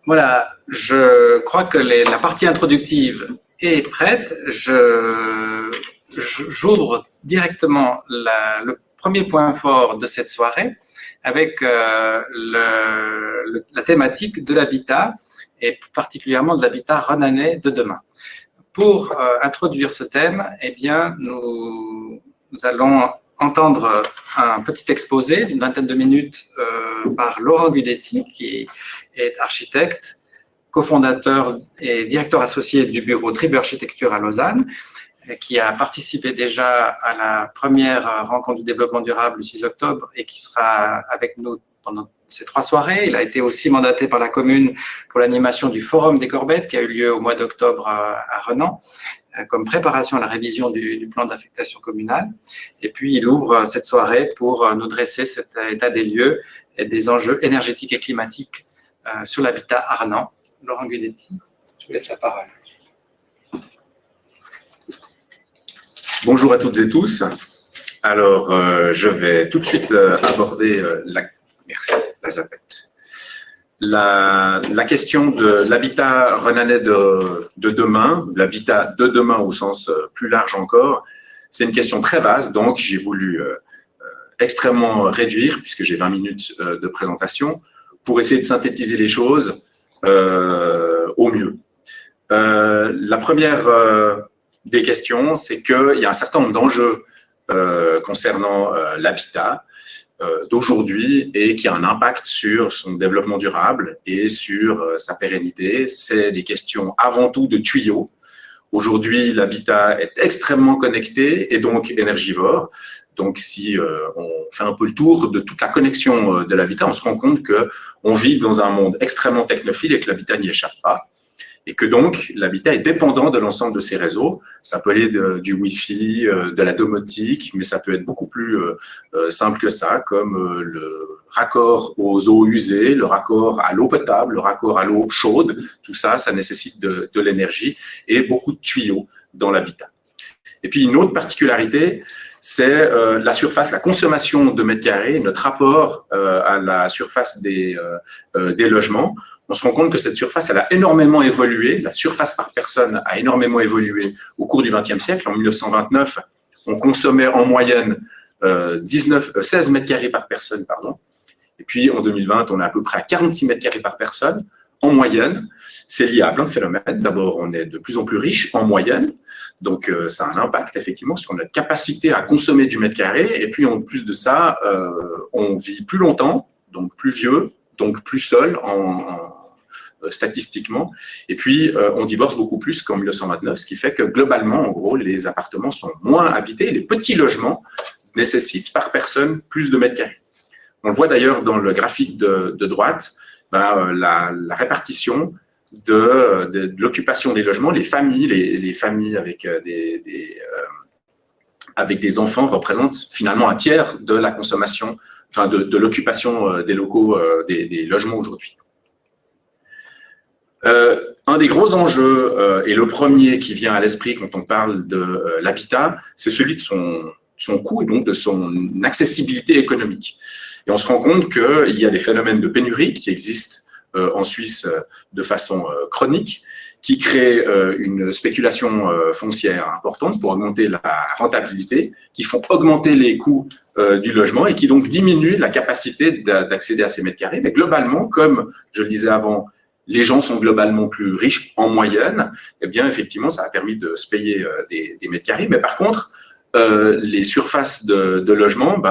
Voilà, je crois que la partie introductive est prête. J'ouvre directement le premier point fort de cette soirée avec la thématique de l'habitat et plus particulièrement de l'habitat renanais de demain. Pour introduire ce thème, eh bien, nous allons entendre un petit exposé d'une vingtaine de minutes par Laurent Gudetti, qui est architecte, cofondateur et directeur associé du bureau Tribu Architecture à Lausanne, qui a participé déjà à la première rencontre du développement durable le 6 octobre et qui sera avec nous pendant ces 3 soirées. Il a été aussi mandaté par la commune pour l'animation du Forum des Corbettes qui a eu lieu au mois d'octobre à Renan, comme préparation à la révision du plan d'affectation communale. Et puis, il ouvre cette soirée pour nous dresser cet état des lieux et des enjeux énergétiques et climatiques sur l'habitat à Renan. Laurent Gudetti, je vous laisse la parole. Bonjour à toutes et tous. Alors, je vais tout de suite aborder la question de l'habitat renanais de demain, l'habitat de demain au sens plus large encore. C'est une question très vaste, donc j'ai voulu extrêmement réduire, puisque j'ai 20 minutes de présentation, pour essayer de synthétiser les choses au mieux. La première des questions, c'est qu'il y a un certain nombre d'enjeux concernant l'habitat d'aujourd'hui et qui a un impact sur son développement durable et sur sa pérennité. C'est des questions avant tout de tuyaux. Aujourd'hui, l'habitat est extrêmement connecté et donc énergivore. Donc, si on fait un peu le tour de toute la connexion de l'habitat, on se rend compte qu'on vit dans un monde extrêmement technophile et que l'habitat n'y échappe pas. Et que donc, l'habitat est dépendant de l'ensemble de ces réseaux. Ça peut aller du Wi-Fi, de la domotique, mais ça peut être beaucoup plus simple que ça, comme le raccord aux eaux usées, le raccord à l'eau potable, le raccord à l'eau chaude. Tout ça, ça nécessite de l'énergie et beaucoup de tuyaux dans l'habitat. Et puis, une autre particularité, c'est la surface, la consommation de mètres carrés, notre rapport à la surface des logements. On se rend compte que cette surface, elle a énormément évolué. La surface par personne a énormément évolué au cours du XXe siècle. En 1929, on consommait en moyenne 16 mètres carrés par personne, pardon. Et puis, en 2020, on est à peu près à 46 mètres carrés par personne en moyenne. C'est lié à plein de phénomènes. D'abord, on est de plus en plus riche en moyenne. Donc, ça a un impact, effectivement, sur notre capacité à consommer du mètre carré. Et puis, en plus de ça, on vit plus longtemps, donc plus vieux, donc plus seul statistiquement. Et puis, on divorce beaucoup plus qu'en 1929, ce qui fait que globalement, en gros, les appartements sont moins habités. Les petits logements nécessitent par personne plus de mètres carrés. On le voit d'ailleurs dans le graphique de droite, la répartition de l'occupation des logements. Les familles avec des enfants représentent finalement un tiers de la consommation, enfin de l'occupation des locaux, des logements aujourd'hui. Un des gros enjeux, et le premier qui vient à l'esprit quand on parle de l'habitat, c'est celui de son coût et donc de son accessibilité économique. Et on se rend compte qu'il y a des phénomènes de pénurie qui existent en Suisse de façon chronique, qui créent une spéculation foncière importante pour augmenter la rentabilité, qui font augmenter les coûts du logement et qui donc diminuent la capacité d'accéder à ces mètres carrés. Mais globalement, comme je le disais avant, les gens sont globalement plus riches en moyenne, eh bien, effectivement, ça a permis de se payer des mètres carrés. Mais par contre, les surfaces de logement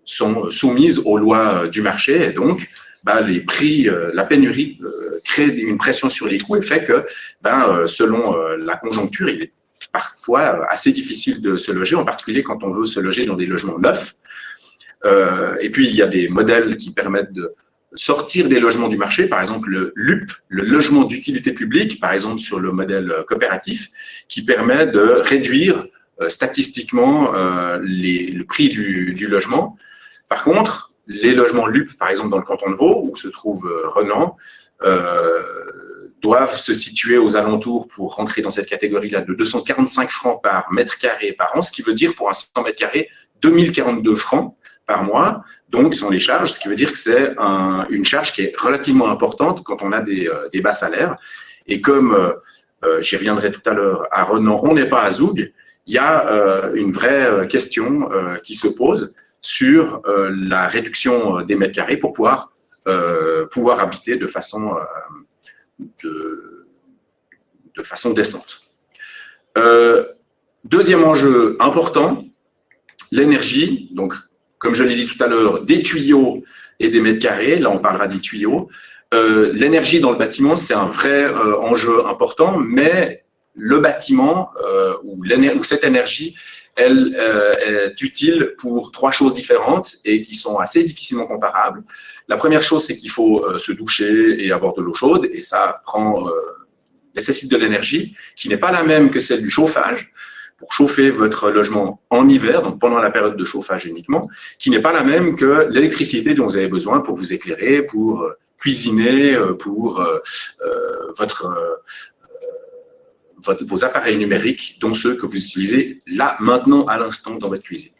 sont soumises aux lois du marché et donc les prix, la pénurie crée une pression sur les coûts et fait que selon la conjoncture, il est parfois assez difficile de se loger, en particulier quand on veut se loger dans des logements neufs. Et puis, il y a des modèles qui permettent de sortir des logements du marché, par exemple le LUP, le logement d'utilité publique, par exemple sur le modèle coopératif, qui permet de réduire statistiquement le prix du logement. Par contre, les logements LUP, par exemple dans le canton de Vaud, où se trouve Renan, doivent se situer aux alentours, pour rentrer dans cette catégorie-là, de 245 francs par mètre carré par an, ce qui veut dire pour un 100 mètres carrés, 2042 francs par mois, donc sont les charges, ce qui veut dire que c'est une charge qui est relativement importante quand on a des bas salaires. Et comme j'y reviendrai tout à l'heure, à Renan, on n'est pas à Zoug, il y a une vraie question qui se pose sur la réduction des mètres carrés pour pouvoir habiter de façon décente. Deuxième enjeu important, l'énergie. Donc, comme je l'ai dit tout à l'heure, des tuyaux et des mètres carrés. Là, on parlera des tuyaux. L'énergie dans le bâtiment, c'est un vrai enjeu important, mais le bâtiment ou cette énergie, elle est utile pour trois choses différentes et qui sont assez difficilement comparables. La première chose, c'est qu'il faut se doucher et avoir de l'eau chaude, et ça nécessite de l'énergie qui n'est pas la même que celle du chauffage, pour chauffer votre logement en hiver, donc pendant la période de chauffage uniquement, qui n'est pas la même que l'électricité dont vous avez besoin pour vous éclairer, pour cuisiner, pour vos appareils numériques, dont ceux que vous utilisez là, maintenant, à l'instant, dans votre cuisine.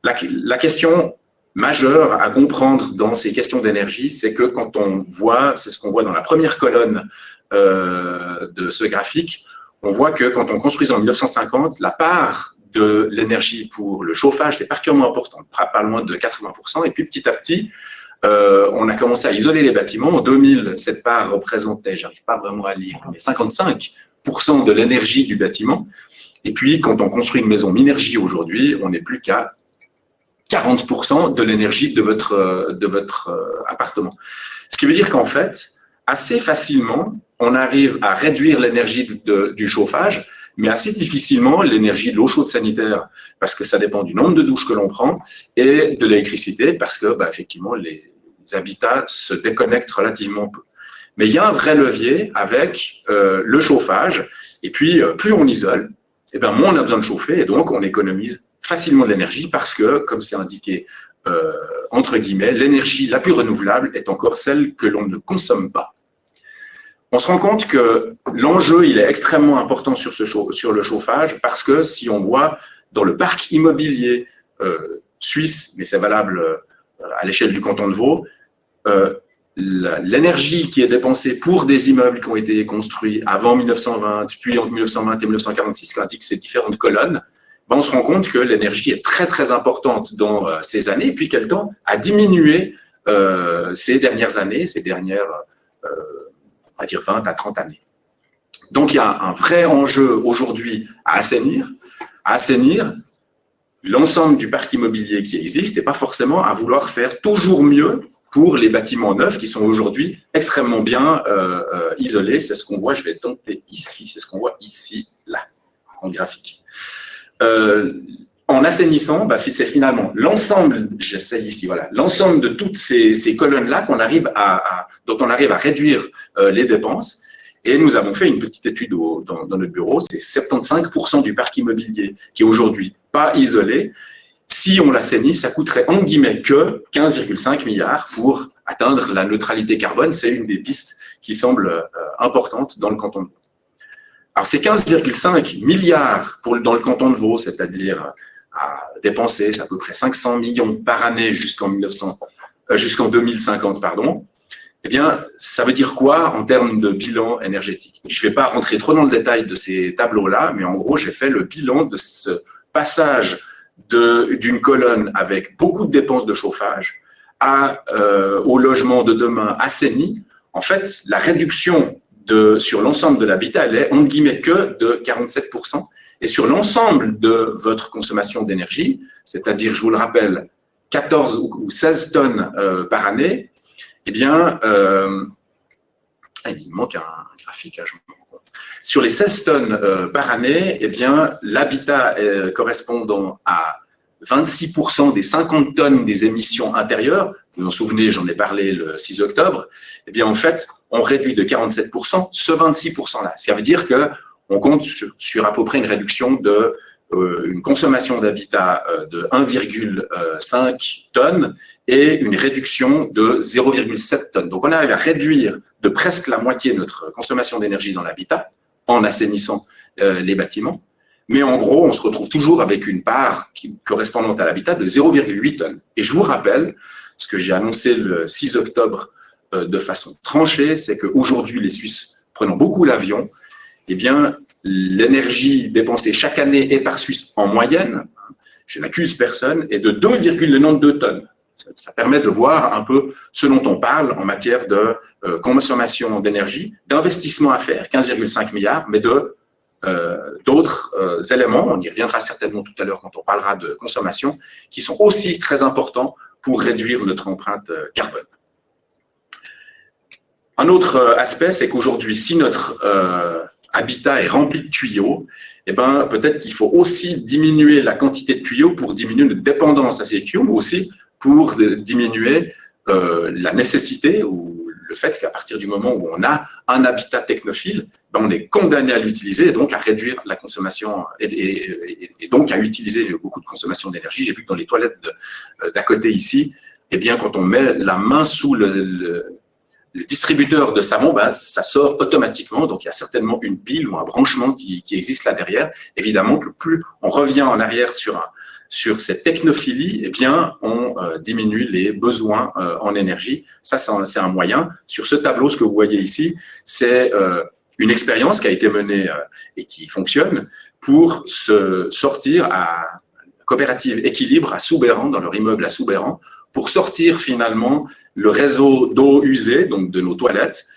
La question majeure à comprendre dans ces questions d'énergie, c'est que quand on voit, c'est ce qu'on voit dans la première colonne de ce graphique, on voit que quand on construisait en 1950, la part de l'énergie pour le chauffage était particulièrement importante, pas loin de 80%, et puis petit à petit, on a commencé à isoler les bâtiments. En 2000, cette part représentait, j'arrive pas vraiment à lire, mais 55% de l'énergie du bâtiment. Et puis, quand on construit une maison Minergie aujourd'hui, on n'est plus qu'à 40% de l'énergie de votre appartement. Ce qui veut dire qu'en fait, assez facilement, on arrive à réduire l'énergie du chauffage, mais assez difficilement l'énergie de l'eau chaude sanitaire, parce que ça dépend du nombre de douches que l'on prend, et de l'électricité, parce que effectivement, les habitats se déconnectent relativement peu. Mais il y a un vrai levier avec le chauffage, et puis plus on isole, et moins on a besoin de chauffer, et donc on économise facilement de l'énergie, parce que, comme c'est indiqué entre guillemets, l'énergie la plus renouvelable est encore celle que l'on ne consomme pas. On se rend compte que l'enjeu, il est extrêmement important sur le chauffage, parce que si on voit dans le parc immobilier suisse, mais c'est valable à l'échelle du canton de Vaud, l'énergie qui est dépensée pour des immeubles qui ont été construits avant 1920, puis entre 1920 et 1946, qu'indiquent ces différentes colonnes, on se rend compte que l'énergie est très très importante dans ces années, et puis qu'elle tend à diminuer ces dernières années, on va dire 20 à 30 années. Donc il y a un vrai enjeu aujourd'hui à assainir l'ensemble du parc immobilier qui existe, et pas forcément à vouloir faire toujours mieux pour les bâtiments neufs qui sont aujourd'hui extrêmement bien isolés. C'est ce qu'on voit, je vais tenter ici, c'est ce qu'on voit ici, là, en graphique. En assainissant, c'est finalement l'ensemble, j'essaye ici, voilà, l'ensemble de toutes ces colonnes-là dont on arrive à réduire les dépenses. Et nous avons fait une petite étude dans notre bureau, c'est 75% du parc immobilier qui est aujourd'hui pas isolé. Si on l'assainit, ça coûterait en guillemets que 15,5 milliards pour atteindre la neutralité carbone. C'est une des pistes qui semble importante dans le canton de Vaud. Alors, ces 15,5 milliards dans le canton de Vaud, c'est-à-dire à dépenser, c'est à peu près 500 millions par année jusqu'en 2050, eh bien, ça veut dire quoi en termes de bilan énergétique? Je ne vais pas rentrer trop dans le détail de ces tableaux-là, mais en gros, j'ai fait le bilan de ce passage d'une colonne avec beaucoup de dépenses de chauffage au logement de demain assaini. En fait, la réduction sur l'ensemble de l'habitat, elle est en guillemets que de 47%. Et sur l'ensemble de votre consommation d'énergie, c'est-à-dire, je vous le rappelle, 14 ou 16 tonnes par année, eh bien, il manque un graphique, je me rends compte. Sur les 16 tonnes par année, eh bien, l'habitat correspondant à 26% des 50 tonnes des émissions intérieures, vous vous en souvenez, j'en ai parlé le 6 octobre, eh bien, en fait, on réduit de 47% ce 26%-là. Ça veut dire qu'on compte sur à peu près une réduction une consommation d'habitat de 1,5 tonnes et une réduction de 0,7 tonnes. Donc, on arrive à réduire de presque la moitié notre consommation d'énergie dans l'habitat en assainissant les bâtiments. Mais en gros, on se retrouve toujours avec une part correspondante à l'habitat de 0,8 tonnes. Et je vous rappelle, ce que j'ai annoncé le 6 octobre de façon tranchée, c'est qu'aujourd'hui, les Suisses prenant beaucoup l'avion, eh bien, l'énergie dépensée chaque année et par Suisse en moyenne, je n'accuse personne, est de 2,92 tonnes. Ça permet de voir un peu ce dont on parle en matière de consommation d'énergie, d'investissement à faire, 15,5 milliards, mais d'autres éléments, on y reviendra certainement tout à l'heure quand on parlera de consommation, qui sont aussi très importants pour réduire notre empreinte carbone. Un autre aspect, c'est qu'aujourd'hui, si notre habitat est rempli de tuyaux, eh ben, peut-être qu'il faut aussi diminuer la quantité de tuyaux pour diminuer notre dépendance à ces tuyaux, mais aussi pour diminuer la nécessité ou le fait qu'à partir du moment où on a un habitat technophile, ben on est condamné à l'utiliser et donc à réduire la consommation et donc à utiliser beaucoup de consommation d'énergie. J'ai vu que dans les toilettes d'à côté ici, eh bien, quand on met la main sous le distributeur de savon, ben, ça sort automatiquement. Donc, il y a certainement une pile ou un branchement qui existe là derrière. Évidemment que plus on revient en arrière sur cette technophilie, eh bien, on diminue les besoins en énergie. Ça, c'est un moyen. Sur ce tableau, ce que vous voyez ici, c'est une expérience qui a été menée et qui fonctionne pour se sortir à coopérative Équilibre à Soubeyran, dans leur immeuble à Soubeyran, pour sortir finalement le réseau d'eau usée, donc de nos toilettes,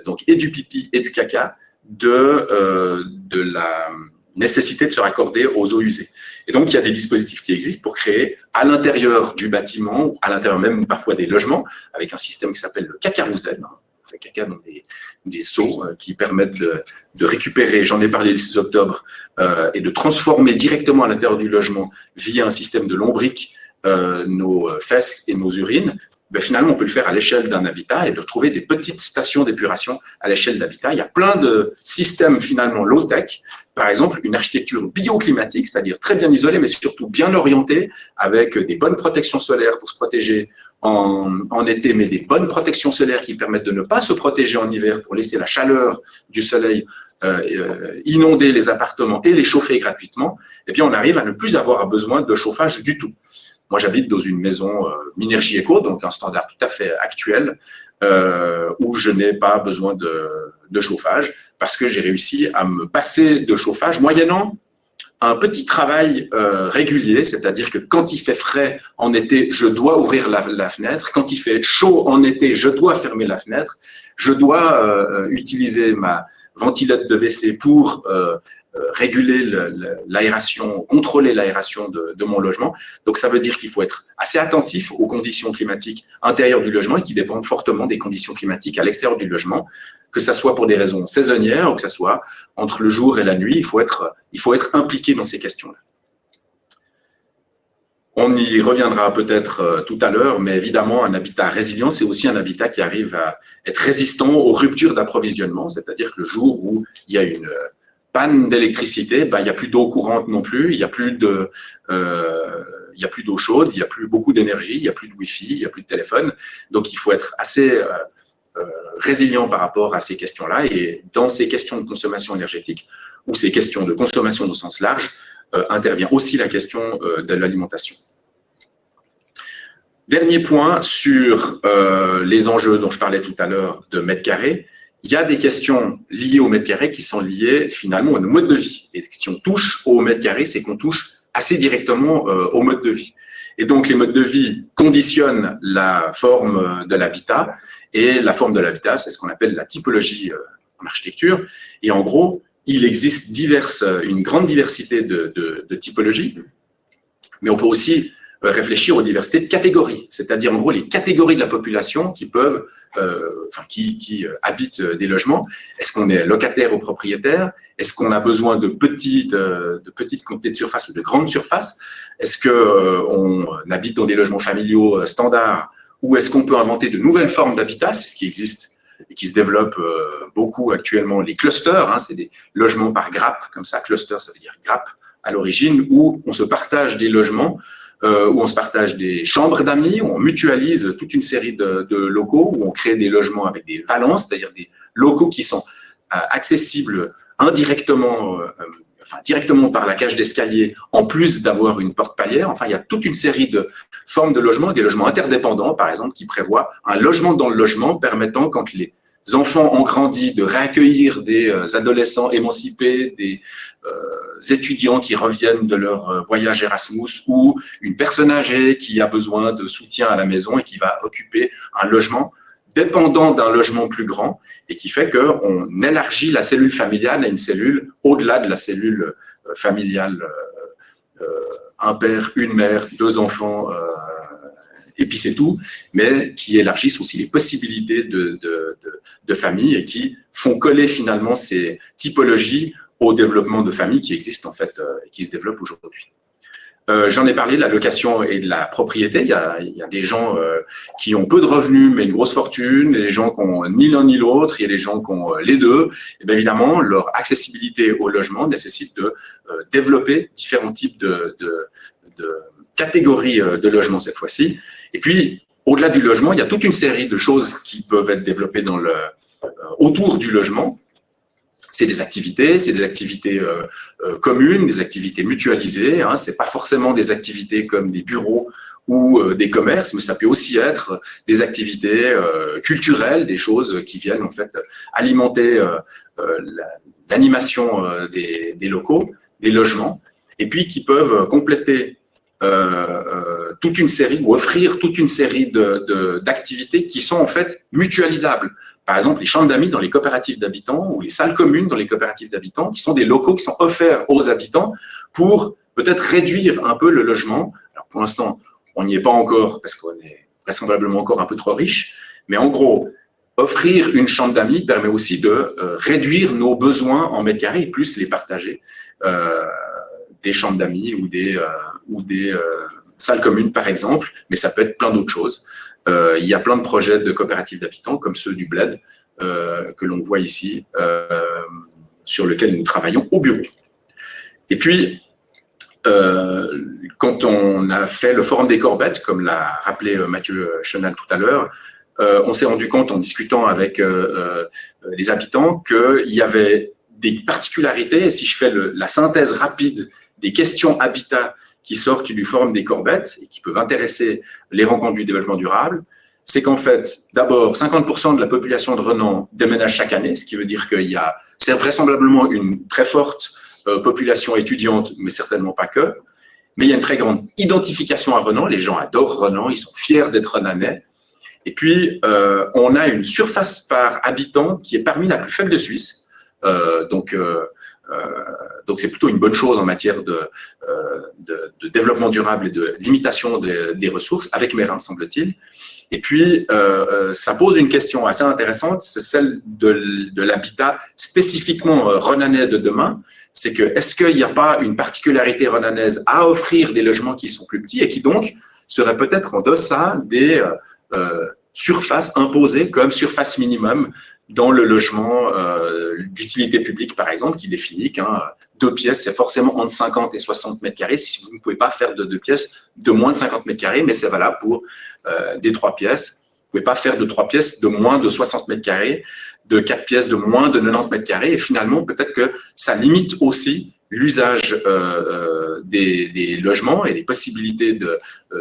donc et du pipi et du caca, de la nécessité de se raccorder aux eaux usées. Et donc, il y a des dispositifs qui existent pour créer à l'intérieur du bâtiment, à l'intérieur même parfois des logements, avec un système qui s'appelle le cacarousel. On fait caca dans des seaux qui permettent de récupérer, j'en ai parlé le 6 octobre, et de transformer directement à l'intérieur du logement via un système de lombric nos fesses et nos urines. Ben finalement, on peut le faire à l'échelle d'un habitat et de retrouver des petites stations d'épuration à l'échelle d'habitat. Il y a plein de systèmes finalement low-tech, par exemple une architecture bioclimatique, c'est-à-dire très bien isolée, mais surtout bien orientée, avec des bonnes protections solaires pour se protéger en été, mais des bonnes protections solaires qui permettent de ne pas se protéger en hiver pour laisser la chaleur du soleil inonder les appartements et les chauffer gratuitement. Eh bien, on arrive à ne plus avoir besoin de chauffage du tout. Moi, j'habite dans une maison Minergie Eco, donc un standard tout à fait actuel, où je n'ai pas besoin de chauffage parce que j'ai réussi à me passer de chauffage moyennant un petit travail régulier, c'est-à-dire que quand il fait frais en été, je dois ouvrir la fenêtre. Quand il fait chaud en été, je dois fermer la fenêtre. Je dois utiliser ma ventilette de WC pour réguler l'aération, contrôler l'aération de mon logement. Donc, ça veut dire qu'il faut être assez attentif aux conditions climatiques intérieures du logement et qui dépendent fortement des conditions climatiques à l'extérieur du logement, que ça soit pour des raisons saisonnières ou que ça soit entre le jour et la nuit. Il faut être impliqué dans ces questions-là. On y reviendra peut-être tout à l'heure, mais évidemment, un habitat résilient, c'est aussi un habitat qui arrive à être résistant aux ruptures d'approvisionnement, c'est-à-dire que le jour où il y a une panne d'électricité, ben, il n'y a plus d'eau courante non plus, il n'y a plus d'eau chaude, il n'y a plus beaucoup d'énergie, il n'y a plus de Wi-Fi, il n'y a plus de téléphone. Donc, il faut être assez résilient par rapport à ces questions-là. Et dans ces questions de consommation énergétique ou ces questions de consommation au sens large, intervient aussi la question de l'alimentation. Dernier point sur les enjeux dont je parlais tout à l'heure de mètres carrés. Il y a des questions liées au mètre carré qui sont liées finalement à nos modes de vie. Et si on touche au mètre carré, c'est qu'on touche assez directement au mode de vie. Et donc, les modes de vie conditionnent la forme de l'habitat. Et la forme de l'habitat, c'est ce qu'on appelle la typologie en architecture. Et en gros, il existe une grande diversité de typologies, mais on peut aussi réfléchir aux diversités de catégories, c'est-à-dire en gros les catégories de la population qui peuvent, qui habitent des logements. Est-ce qu'on est locataire ou propriétaire? Est-ce qu'on a besoin de petites quantités de surface ou de grandes surfaces? Est-ce qu'on habite dans des logements familiaux standards ou est-ce qu'on peut inventer de nouvelles formes d'habitat? C'est ce qui existe et qui se développe beaucoup actuellement, les clusters, hein, c'est des logements par grappe, comme ça, cluster, ça veut dire grappe à l'origine, où on se partage des logements, où on se partage des chambres d'amis, où on mutualise toute une série de locaux, où on crée des logements avec des valences, c'est-à-dire des locaux qui sont accessibles indirectement directement par la cage d'escalier, en plus d'avoir une porte palière. Enfin, il y a toute une série de formes de logement, des logements interdépendants, par exemple, qui prévoient un logement dans le logement permettant, quand les enfants ont grandi, de réaccueillir des adolescents émancipés, des étudiants qui reviennent de leur voyage Erasmus, ou une personne âgée qui a besoin de soutien à la maison et qui va occuper un logement dépendant d'un logement plus grand, et qui fait qu'on élargit la cellule familiale à une cellule au-delà de la cellule familiale, un père, une mère, deux enfants, et puis c'est tout, mais qui élargissent aussi les possibilités de famille et qui font coller finalement ces typologies au développement de familles qui existent en fait, et qui se développent aujourd'hui. J'en ai parlé de la location et de la propriété. Il y a des gens qui ont peu de revenus mais une grosse fortune, et des gens qui ont ni l'un ni l'autre, il y a des gens qui ont les deux. Et bien évidemment, leur accessibilité au logement nécessite de développer différents types de catégories de logements cette fois-ci. Et puis, au-delà du logement, il y a toute une série de choses qui peuvent être développées autour du logement. C'est des activités communes, des activités mutualisées. Hein. Ce n'est pas forcément des activités comme des bureaux ou des commerces, mais ça peut aussi être des activités culturelles, des choses qui viennent en fait alimenter l'animation des locaux, des logements, et puis qui peuvent compléter toute une série ou offrir toute une série d'activités qui sont en fait mutualisables. Par exemple, les chambres d'amis dans les coopératives d'habitants ou les salles communes dans les coopératives d'habitants, qui sont des locaux qui sont offerts aux habitants pour peut-être réduire un peu le logement. Alors pour l'instant, on n'y est pas encore parce qu'on est vraisemblablement encore un peu trop riche, mais en gros, offrir une chambre d'amis permet aussi de réduire nos besoins en mètres carrés et plus les partager. Des chambres d'amis ou des salles communes, par exemple, mais ça peut être plein d'autres choses. Il y a plein de projets de coopératives d'habitants, comme ceux du Bled, que l'on voit ici, sur lesquels nous travaillons au bureau. Et puis, quand on a fait le Forum des Corbettes, comme l'a rappelé Mathieu Chenal tout à l'heure, on s'est rendu compte en discutant avec les habitants qu'il y avait des particularités, et si je fais la synthèse rapide des questions habitat qui sortent du Forum des Corbettes et qui peuvent intéresser les rencontres du développement durable, c'est qu'en fait, d'abord, 50% de la population de Renan déménage chaque année, ce qui veut dire c'est vraisemblablement une très forte population étudiante, mais certainement pas que. Mais il y a une très grande identification à Renan, les gens adorent Renan, ils sont fiers d'être renanais. Et puis, on a une surface par habitant qui est parmi la plus faible de Suisse. Donc c'est plutôt une bonne chose en matière de développement durable et de limitation des ressources, avec Mérin, semble-t-il. Et puis, ça pose une question assez intéressante, c'est celle de l'habitat spécifiquement renanais de demain. C'est que, est-ce qu'il n'y a pas une particularité renanaise à offrir des logements qui sont plus petits et qui donc seraient peut-être en deçà des surfaces imposées comme surface minimum dans le logement d'utilité publique, par exemple, qui définit qu'un 2 pièces, c'est forcément entre 50 et 60 mètres carrés. Si vous ne pouvez pas faire de 2 pièces de moins de 50 mètres carrés, mais c'est valable pour des 3 pièces. Vous ne pouvez pas faire de 3 pièces de moins de 60 mètres carrés, de 4 pièces de moins de 90 mètres carrés. Et finalement, peut-être que ça limite aussi l'usage des logements et les possibilités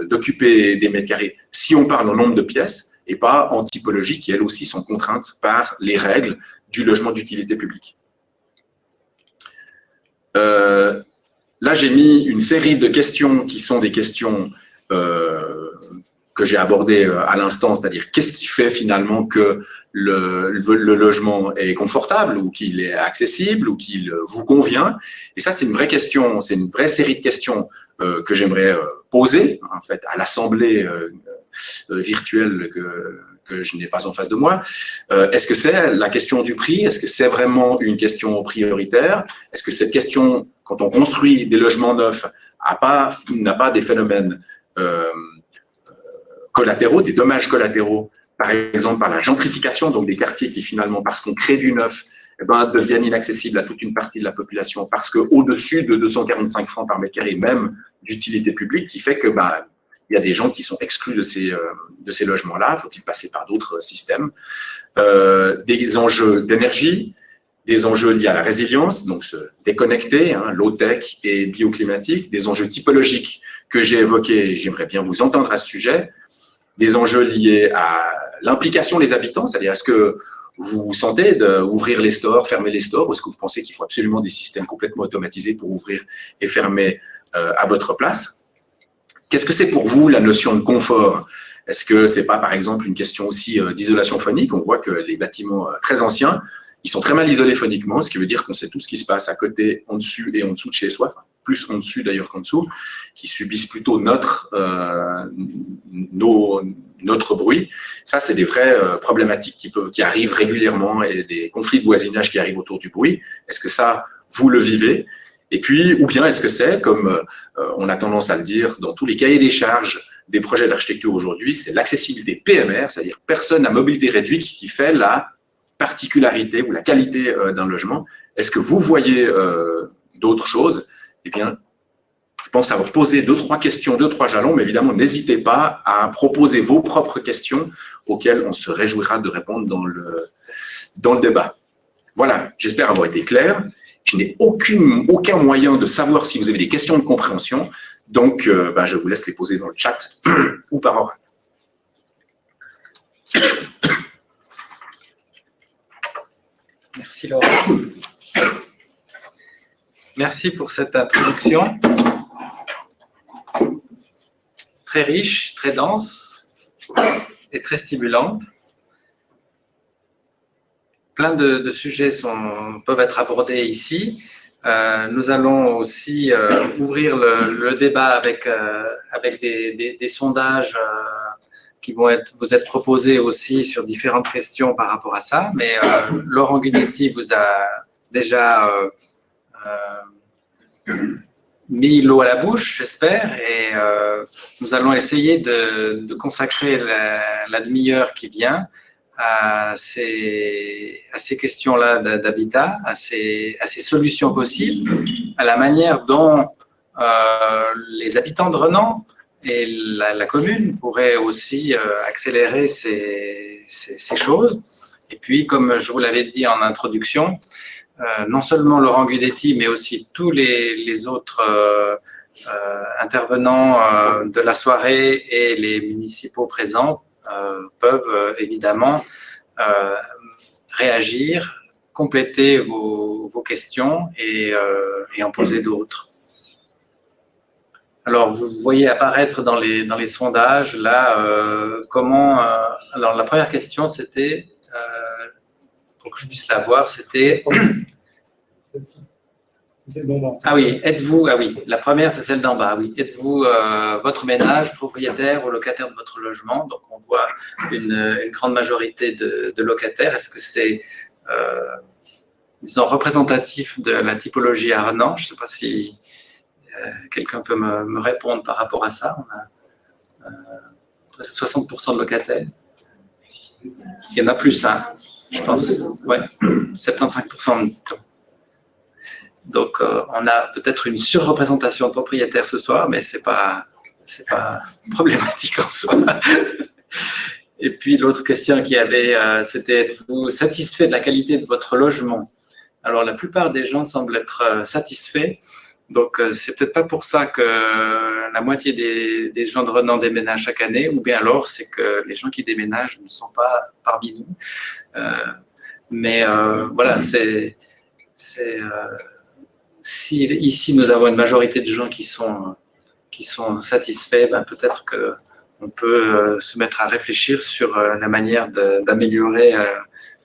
d'occuper des mètres carrés si on parle en nombre de pièces, et pas en typologie qui, elles aussi, sont contraintes par les règles du logement d'utilité publique. Là, j'ai mis une série de questions qui sont des questions que j'ai abordées à l'instant, c'est-à-dire qu'est-ce qui fait finalement que le logement est confortable ou qu'il est accessible ou qu'il vous convient. Et ça, c'est une vraie question, c'est une vraie série de questions que j'aimerais poser en fait, à l'Assemblée virtuelle que je n'ai pas en face de moi. Est-ce que c'est la question du prix? Est-ce que c'est vraiment une question prioritaire? Est-ce que cette question, quand on construit des logements neufs, n'a pas des phénomènes collatéraux, des dommages collatéraux, par exemple par la gentrification, donc des quartiers qui finalement, parce qu'on crée du neuf, deviennent inaccessibles à toute une partie de la population, parce qu'au-dessus de 245 francs par mètre carré, même d'utilité publique, qui fait que il y a des gens qui sont exclus de ces logements-là. Faut-il passer par d'autres systèmes? Des enjeux d'énergie, des enjeux liés à la résilience, donc se déconnecter, low-tech et bioclimatique, des enjeux typologiques que j'ai évoqués, j'aimerais bien vous entendre à ce sujet, des enjeux liés à l'implication des habitants, c'est-à-dire est-ce que vous vous sentez d'ouvrir les stores, fermer les stores, ou est-ce que vous pensez qu'il faut absolument des systèmes complètement automatisés pour ouvrir et fermer à votre place? Qu'est-ce que c'est pour vous la notion de confort? Est-ce que c'est pas, par exemple, une question aussi d'isolation phonique? On voit que les bâtiments très anciens, ils sont très mal isolés phoniquement, ce qui veut dire qu'on sait tout ce qui se passe à côté, en dessus et en dessous de chez soi, enfin, plus en dessus d'ailleurs qu'en dessous, qui subissent plutôt notre bruit. Ça, c'est des vraies problématiques qui arrivent régulièrement et des conflits de voisinage qui arrivent autour du bruit. Est-ce que ça, vous le vivez? Et puis, ou bien est-ce que c'est, comme on a tendance à le dire dans tous les cahiers des charges des projets d'architecture aujourd'hui, c'est l'accessibilité PMR, c'est-à-dire personne à mobilité réduite, qui fait la particularité ou la qualité d'un logement. Est-ce que vous voyez d'autres choses? Eh bien, je pense avoir posé 2-3 questions, 2-3 jalons, mais évidemment, n'hésitez pas à proposer vos propres questions auxquelles on se réjouira de répondre dans le débat. Voilà, j'espère avoir été clair. Je n'ai aucun moyen de savoir si vous avez des questions de compréhension, donc je vous laisse les poser dans le chat ou par oral. Merci Laurent. Merci pour cette introduction. Très riche, très dense et très stimulante. Plein de sujets peuvent être abordés ici. Nous allons aussi ouvrir le débat avec des sondages qui vont vous être proposés aussi sur différentes questions par rapport à ça. Mais Laurent Guinetti vous a déjà mis l'eau à la bouche, j'espère, et nous allons essayer de consacrer la demi-heure qui vient à ces questions-là d'habitat, à ces solutions possibles, à la manière dont les habitants de Renan et la commune pourraient aussi accélérer ces choses. Et puis, comme je vous l'avais dit en introduction, non seulement Laurent Guinetti, mais aussi tous les autres intervenants de la soirée et les municipaux présents peuvent évidemment réagir, compléter vos questions et en poser d'autres. Alors, vous voyez apparaître dans les sondages, là, alors, la première question, c'était, pour que je puisse la voir, c'était… Ah oui, êtes-vous… Ah oui, la première, c'est celle d'en bas. Oui, êtes-vous votre ménage, propriétaire ou locataire de votre logement? Donc, on voit une grande majorité de locataires. Est-ce que c'est, disons, représentatif de la typologie à Renan? Je ne sais pas si quelqu'un peut me répondre par rapport à ça. On a presque 60% de locataires. Il y en a plus, hein, je pense. Ouais, 75%, dit-on. Donc, on a peut-être une surreprésentation de propriétaires ce soir, mais c'est pas problématique en soi. Et puis, l'autre question qu'il y avait, c'était: êtes-vous satisfait de la qualité de votre logement? Alors, la plupart des gens semblent être satisfaits. Donc, c'est peut-être pas pour ça que la moitié des gens de Renan déménagent chaque année, ou bien alors c'est que les gens qui déménagent ne sont pas parmi nous. Mais voilà, si ici nous avons une majorité de gens qui sont satisfaits, ben peut-être qu'on peut se mettre à réfléchir sur la manière d'améliorer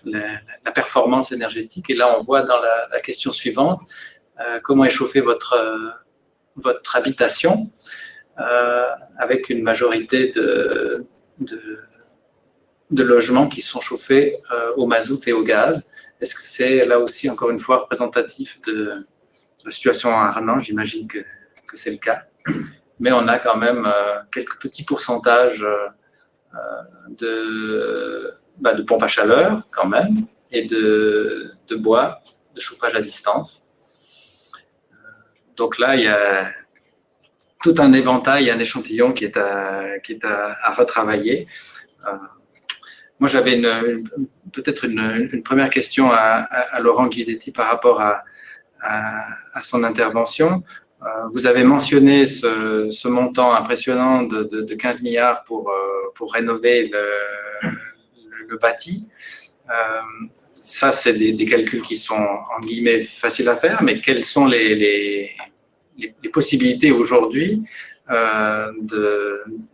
la performance énergétique. Et là, on voit dans la question suivante comment échauffer votre habitation avec une majorité de logements qui sont chauffés au mazout et au gaz. Est-ce que c'est là aussi, encore une fois, représentatif de la situation à Renan? J'imagine que c'est le cas. Mais on a quand même quelques petits pourcentages de pompes à chaleur, quand même, et de bois, de chauffage à distance. Donc là, il y a tout un éventail, un échantillon qui est à retravailler. moi, j'avais peut-être une première question à Laurent Guidetti par rapport à son intervention. Vous avez mentionné ce montant impressionnant de 15 milliards pour rénover le bâti. Ça, c'est des calculs qui sont, en guillemets, faciles à faire, mais quelles sont les possibilités aujourd'hui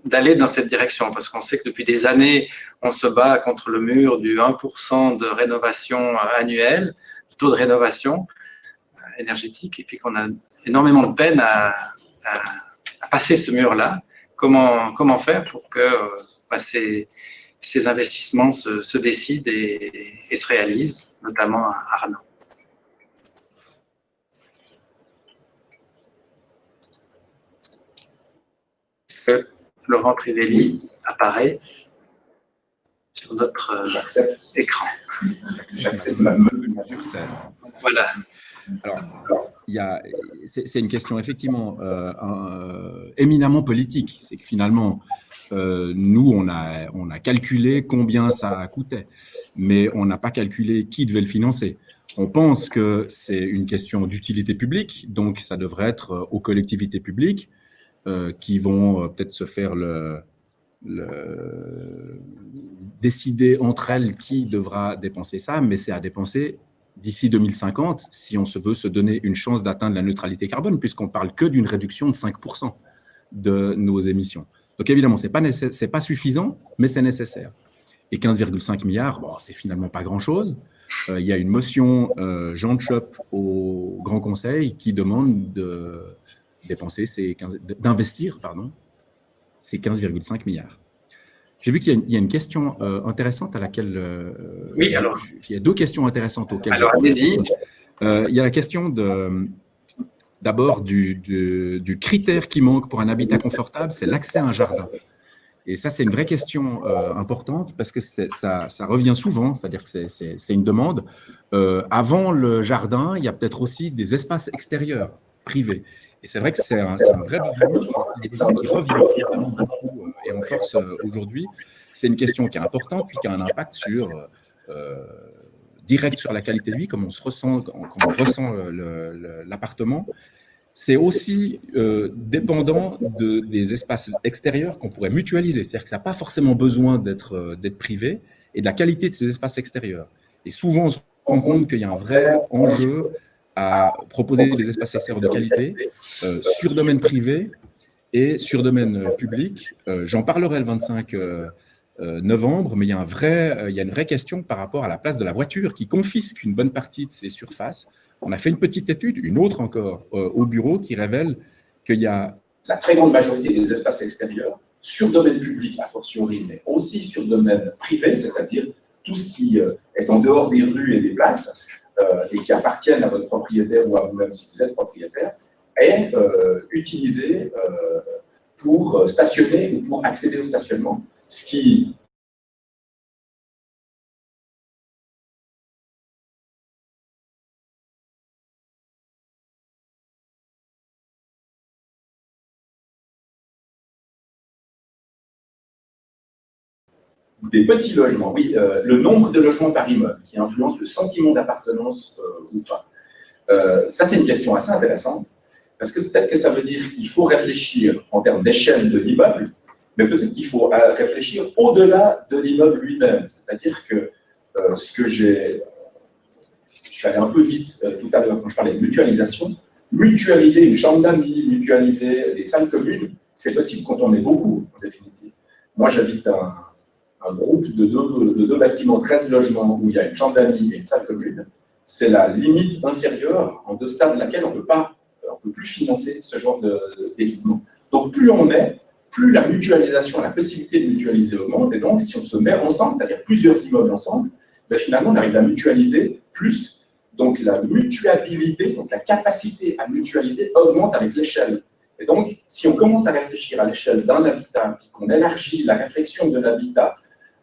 d'aller dans cette direction? Parce qu'on sait que depuis des années, on se bat contre le mur du 1% de rénovation annuelle, taux de rénovation énergétique, et puis qu'on a énormément de peine à passer ce mur-là. Comment faire pour que ces investissements se décident et se réalisent, notamment à Arnhem? Est-ce que Laurent Crivelli apparaît sur notre écran? J'accepte ma meule sur scène. Voilà. Alors, c'est une question effectivement éminemment politique. C'est que finalement, nous, on a calculé combien ça coûtait, mais on n'a pas calculé qui devait le financer. On pense que c'est une question d'utilité publique, donc ça devrait être aux collectivités publiques qui vont peut-être se faire décider entre elles qui devra dépenser ça, mais c'est à dépenser d'ici 2050 si on veut se donner une chance d'atteindre la neutralité carbone, puisqu'on parle que d'une réduction de 5% de nos émissions. Donc évidemment, c'est pas suffisant, mais c'est nécessaire. Et 15,5 milliards, bon, c'est finalement pas grand-chose. Il y a une motion Jean Chop au Grand Conseil qui demande d'investir ces 15,5 milliards. J'ai vu qu'il y a une question intéressante à laquelle… oui, alors… Il y a deux questions intéressantes auxquelles… Alors, allez-y. Il y a la question d'abord du critère qui manque pour un habitat confortable, c'est l'accès à un jardin. Et ça, c'est une vraie question importante parce que ça revient souvent, c'est-à-dire que c'est une demande. Avant le jardin, il y a peut-être aussi des espaces extérieurs, privés. Et c'est vrai que c'est un vrai besoin qui revient beaucoup et en force aujourd'hui. C'est une question qui est importante puis qui a un impact direct sur la qualité de vie, comme on ressent l'appartement. C'est aussi dépendant des espaces extérieurs qu'on pourrait mutualiser. C'est-à-dire que ça n'a pas forcément besoin d'être privé et de la qualité de ces espaces extérieurs. Et souvent, on se rend compte qu'il y a un vrai enjeu à proposer des espaces extérieurs de qualité sur domaine privé et sur domaine public. J'en parlerai le 25 novembre, mais il y a une vraie question par rapport à la place de la voiture qui confisque une bonne partie de ces surfaces. On a fait une petite étude, une autre encore, au bureau qui révèle qu'il y a la très grande majorité des espaces extérieurs sur domaine public, a fortiori, mais aussi sur domaine privé, c'est-à-dire tout ce qui est en dehors des rues et des places et qui appartiennent à votre propriétaire ou à vous-même si vous êtes propriétaire, est utilisé pour stationner ou pour accéder au stationnement, ce qui… Des petits logements, oui, le nombre de logements par immeuble qui influence le sentiment d'appartenance ou pas. Ça, c'est une question assez intéressante, parce que peut-être que ça veut dire qu'il faut réfléchir en termes d'échelle de l'immeuble, mais peut-être qu'il faut réfléchir au-delà de l'immeuble lui-même. C'est-à-dire que ce que je suis allé un peu vite tout à l'heure quand je parlais de mutualisation, mutualiser une chambre d'amis, mutualiser les salles communes, c'est possible quand on est beaucoup, en définitive. Moi, j'habite un groupe de deux bâtiments, 13 logements, où il y a une chambre d'amis et une salle commune. C'est la limite inférieure en deçà de laquelle on ne peut plus financer ce genre d'équipement. Donc, plus on est, plus la mutualisation, la possibilité de mutualiser augmente. Et donc, si on se met ensemble, c'est-à-dire plusieurs immeubles ensemble, ben finalement, on arrive à mutualiser plus. Donc, la mutuabilité, donc la capacité à mutualiser augmente avec l'échelle. Et donc, si on commence à réfléchir à l'échelle d'un habitat, puis qu'on élargit la réflexion de l'habitat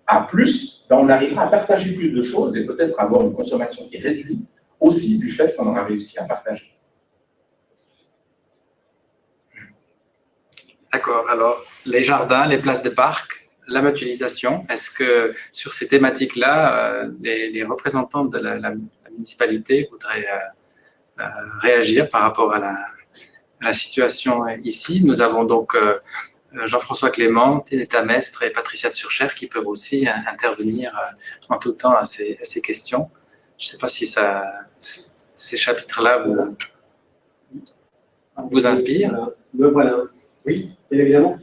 à plus, ben on arrivera à partager plus de choses et peut-être avoir une consommation qui est réduite aussi du fait qu'on en a réussi à partager. D'accord. Alors, les jardins, les places de parc, la mutualisation. Est-ce que sur ces thématiques-là, les représentants de la municipalité voudraient réagir par rapport à la situation ici? Nous avons donc Jean-François Clément, Ténéta Mestre et Patricia de Surcher qui peuvent aussi intervenir en tout temps à ces questions. Je ne sais pas si ces chapitres-là vous inspirent. Voilà. Oui, bien évidemment.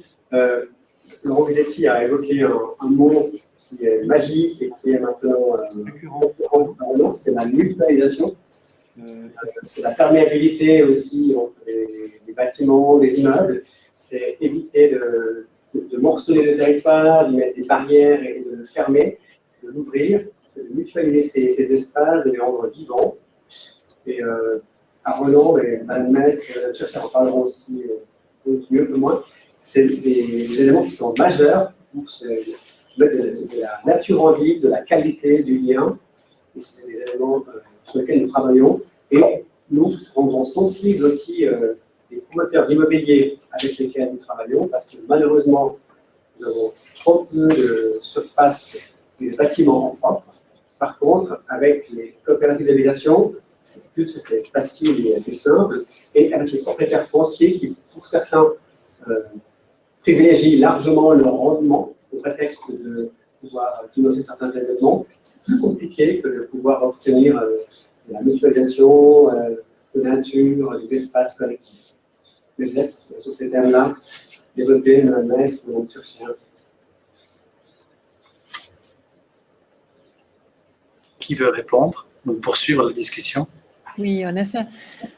Laurent Guidetti a évoqué un mot qui est magique et qui est maintenant récurrent, c'est la mutualisation. C'est la perméabilité aussi entre les bâtiments, les immeubles. C'est éviter de morceler le territoire, d'y mettre des barrières et de le fermer. C'est de l'ouvrir, c'est de mutualiser ces espaces, de les rendre vivants. Et à Roland, et Mme Mestre et Mme Chercher en parleront aussi mieux que moi. C'est des éléments qui sont majeurs pour mettre de la nature en ville, de la qualité, du lien. Et c'est des éléments sur lesquels nous travaillons. Et nous rendrons sensibles aussi les promoteurs immobiliers avec lesquels nous travaillons, parce que malheureusement, nous avons trop peu de surface des bâtiments propres. Par contre, avec les coopératives d'habitation, c'est facile et assez simple. Et avec les propriétaires fonciers qui, pour certains, privilégient largement leur rendement au prétexte de pouvoir financer certains événements, c'est plus compliqué que de pouvoir obtenir de la mutualisation, de nature, des espaces collectifs. Mais je laisse sur ces termes-là développer Mme Mestre ou Mme Surcher. Qui veut répondre ou poursuivre la discussion? Oui, en effet.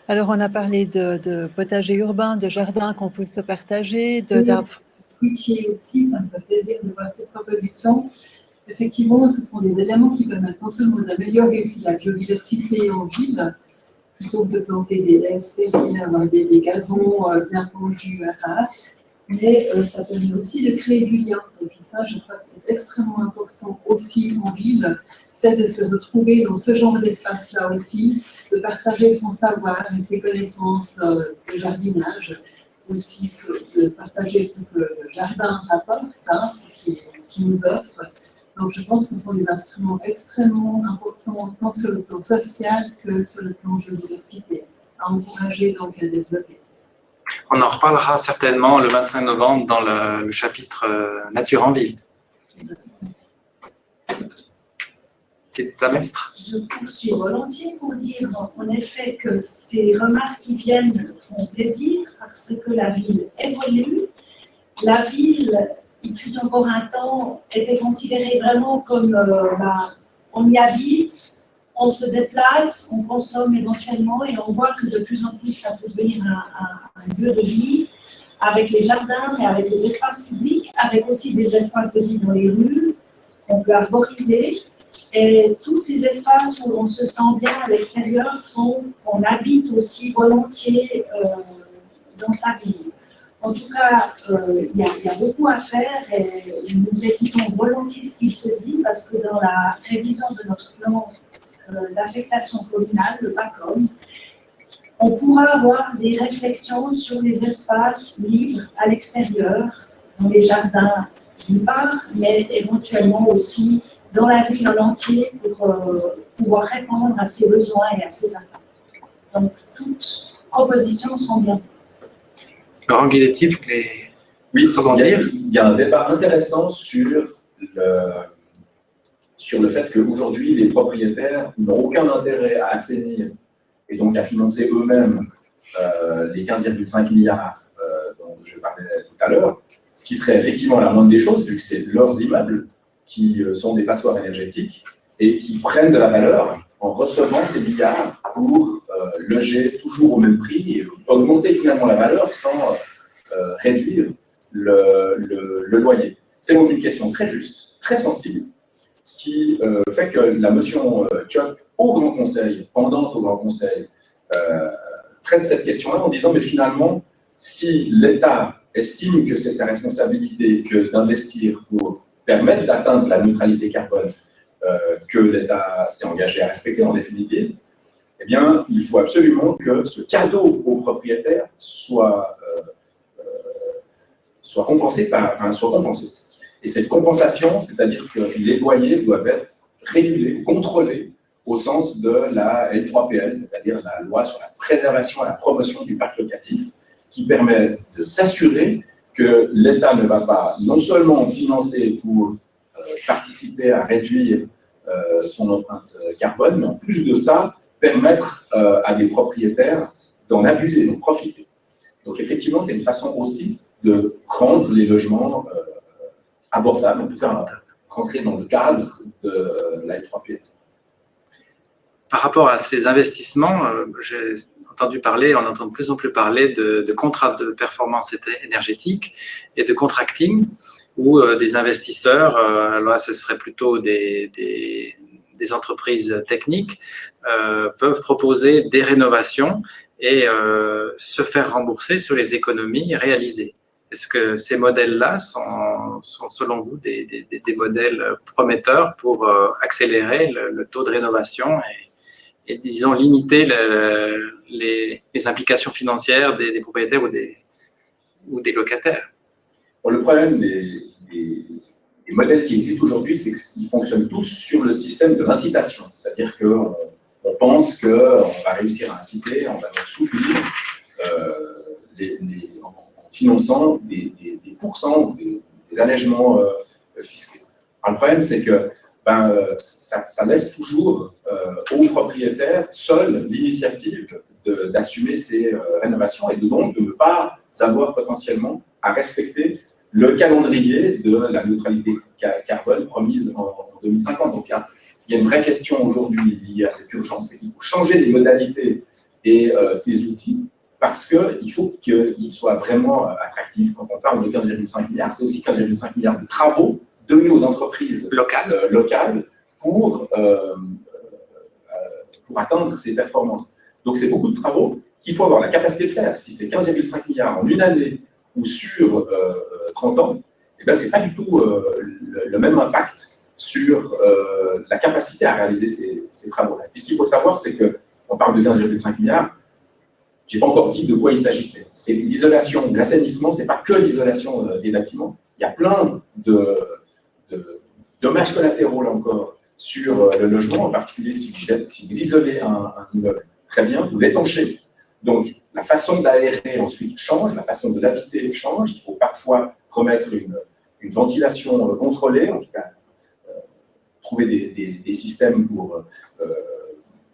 Alors, on a parlé de potager urbain, de jardins qu'on peut se partager, d'arbres fruitiers aussi. Ça me fait plaisir de voir cette proposition. Effectivement, ce sont des éléments qui permettent non seulement d'améliorer aussi la biodiversité en ville, plutôt que de planter des haies stériles, avoir des gazons bien pendus à ras, mais ça permet aussi de créer du lien. Et puis ça, je crois que c'est extrêmement important aussi en ville, c'est de se retrouver dans ce genre d'espace-là aussi, de partager son savoir et ses connaissances de jardinage, aussi de partager ce que le jardin apporte, ce qu'il nous offre. Donc je pense que ce sont des instruments extrêmement importants, tant sur le plan social que sur le plan biodiversité, à encourager donc à développer. On en reparlera certainement le 25 novembre dans le chapitre Nature en ville. C'est ta Mestre. Je poursuis volontiers pour dire en effet que ces remarques qui viennent font plaisir parce que la ville évolue. La ville, il fut encore un temps, était considérée vraiment comme on y habite, on se déplace, on consomme éventuellement et on voit que de plus en plus ça peut devenir un lieu de vie avec les jardins, mais avec les espaces publics, avec aussi des espaces de vie dans les rues, on peut arboriser. Et tous ces espaces où on se sent bien à l'extérieur font qu'on habite aussi volontiers dans sa ville. En tout cas, il y a beaucoup à faire et nous écoutons volontiers ce qui se dit parce que dans la révision de notre plan d'affectation communale, le PACOM, on pourra avoir des réflexions sur les espaces libres à l'extérieur, dans les jardins d'une part, mais éventuellement aussi dans la ville en entier pour pouvoir répondre à ses besoins et à ses attentes. Donc, toutes propositions sont bienvenues. Laurent Guidetti, vous voulez dire il y a un débat intéressant sur le fait qu'aujourd'hui, les propriétaires n'ont aucun intérêt à assainir et donc à financer eux-mêmes les 15,5 milliards dont je parlais tout à l'heure, ce qui serait effectivement la moindre des choses, vu que c'est leurs immeubles qui sont des passoires énergétiques et qui prennent de la valeur en recevant ces milliards pour loger toujours au même prix et augmenter finalement la valeur sans réduire le loyer. C'est donc une question très juste, très sensible, ce qui fait que la motion CHOP au Grand Conseil, pendante au Grand Conseil, traite cette question-là en disant mais finalement, si l'État estime que c'est sa responsabilité que d'investir pour permettre d'atteindre la neutralité carbone que l'État s'est engagé à respecter en définitive, eh bien, il faut absolument que ce cadeau aux propriétaires soit compensé. Et cette compensation, c'est-à-dire que les loyers doivent être régulés, contrôlés au sens de la L3PL, c'est-à-dire la loi sur la préservation et la promotion du parc locatif, qui permet de s'assurer que l'État ne va pas non seulement financer pour participer à réduire son empreinte carbone, mais en plus de ça, permettre à des propriétaires d'en abuser, d'en profiter. Donc effectivement, c'est une façon aussi de rendre les logements abordables, en tout cas rentrer dans le cadre de la L3PL. Par rapport à ces investissements, j'ai entendu parler, on entend de plus en plus parler de contrats de performance énergétique et de contracting, où des investisseurs, alors ce serait plutôt des entreprises techniques, peuvent proposer des rénovations et se faire rembourser sur les économies réalisées. Est-ce que ces modèles-là sont selon vous des modèles prometteurs pour accélérer le taux de rénovation et disons, limiter les implications financières des propriétaires ou des locataires? Bon, le problème des modèles qui existent aujourd'hui, c'est qu'ils fonctionnent tous sur le système de l'incitation. C'est-à-dire qu'on pense qu'on va réussir à inciter, on va soutenir en finançant des pourcents, des allègements fiscaux. Alors, le problème, c'est que ça laisse toujours aux propriétaires seuls l'initiative d'assumer ces rénovations et donc de ne pas avoir potentiellement à respecter le calendrier de la neutralité carbone promise en 2050. Donc, il y a une vraie question aujourd'hui liée à cette urgence, c'est qu'il faut changer les modalités et ces outils parce qu'il faut qu'ils soient vraiment attractifs. Quand on parle de 15,5 milliards, c'est aussi 15,5 milliards de travaux donnés aux entreprises locales pour atteindre ces performances. Donc, c'est beaucoup de travaux qu'il faut avoir la capacité de faire. Si c'est 15,5 milliards en une année ou sur 30 ans, eh ben, ce n'est pas du tout le même impact sur la capacité à réaliser ces travaux-là. Puis ce qu'il faut savoir, c'est qu'on parle de 15,5 milliards, je n'ai pas encore dit de quoi il s'agissait. C'est l'isolation, l'assainissement, ce n'est pas que l'isolation des bâtiments. Il y a plein de dommages collatéraux, là encore, sur le logement, en particulier si vous isolez un immeuble très bien, vous l'étanchez. Donc, la façon d'aérer ensuite change, la façon de l'habiter change. Il faut parfois remettre une ventilation contrôlée, en tout cas, trouver des systèmes pour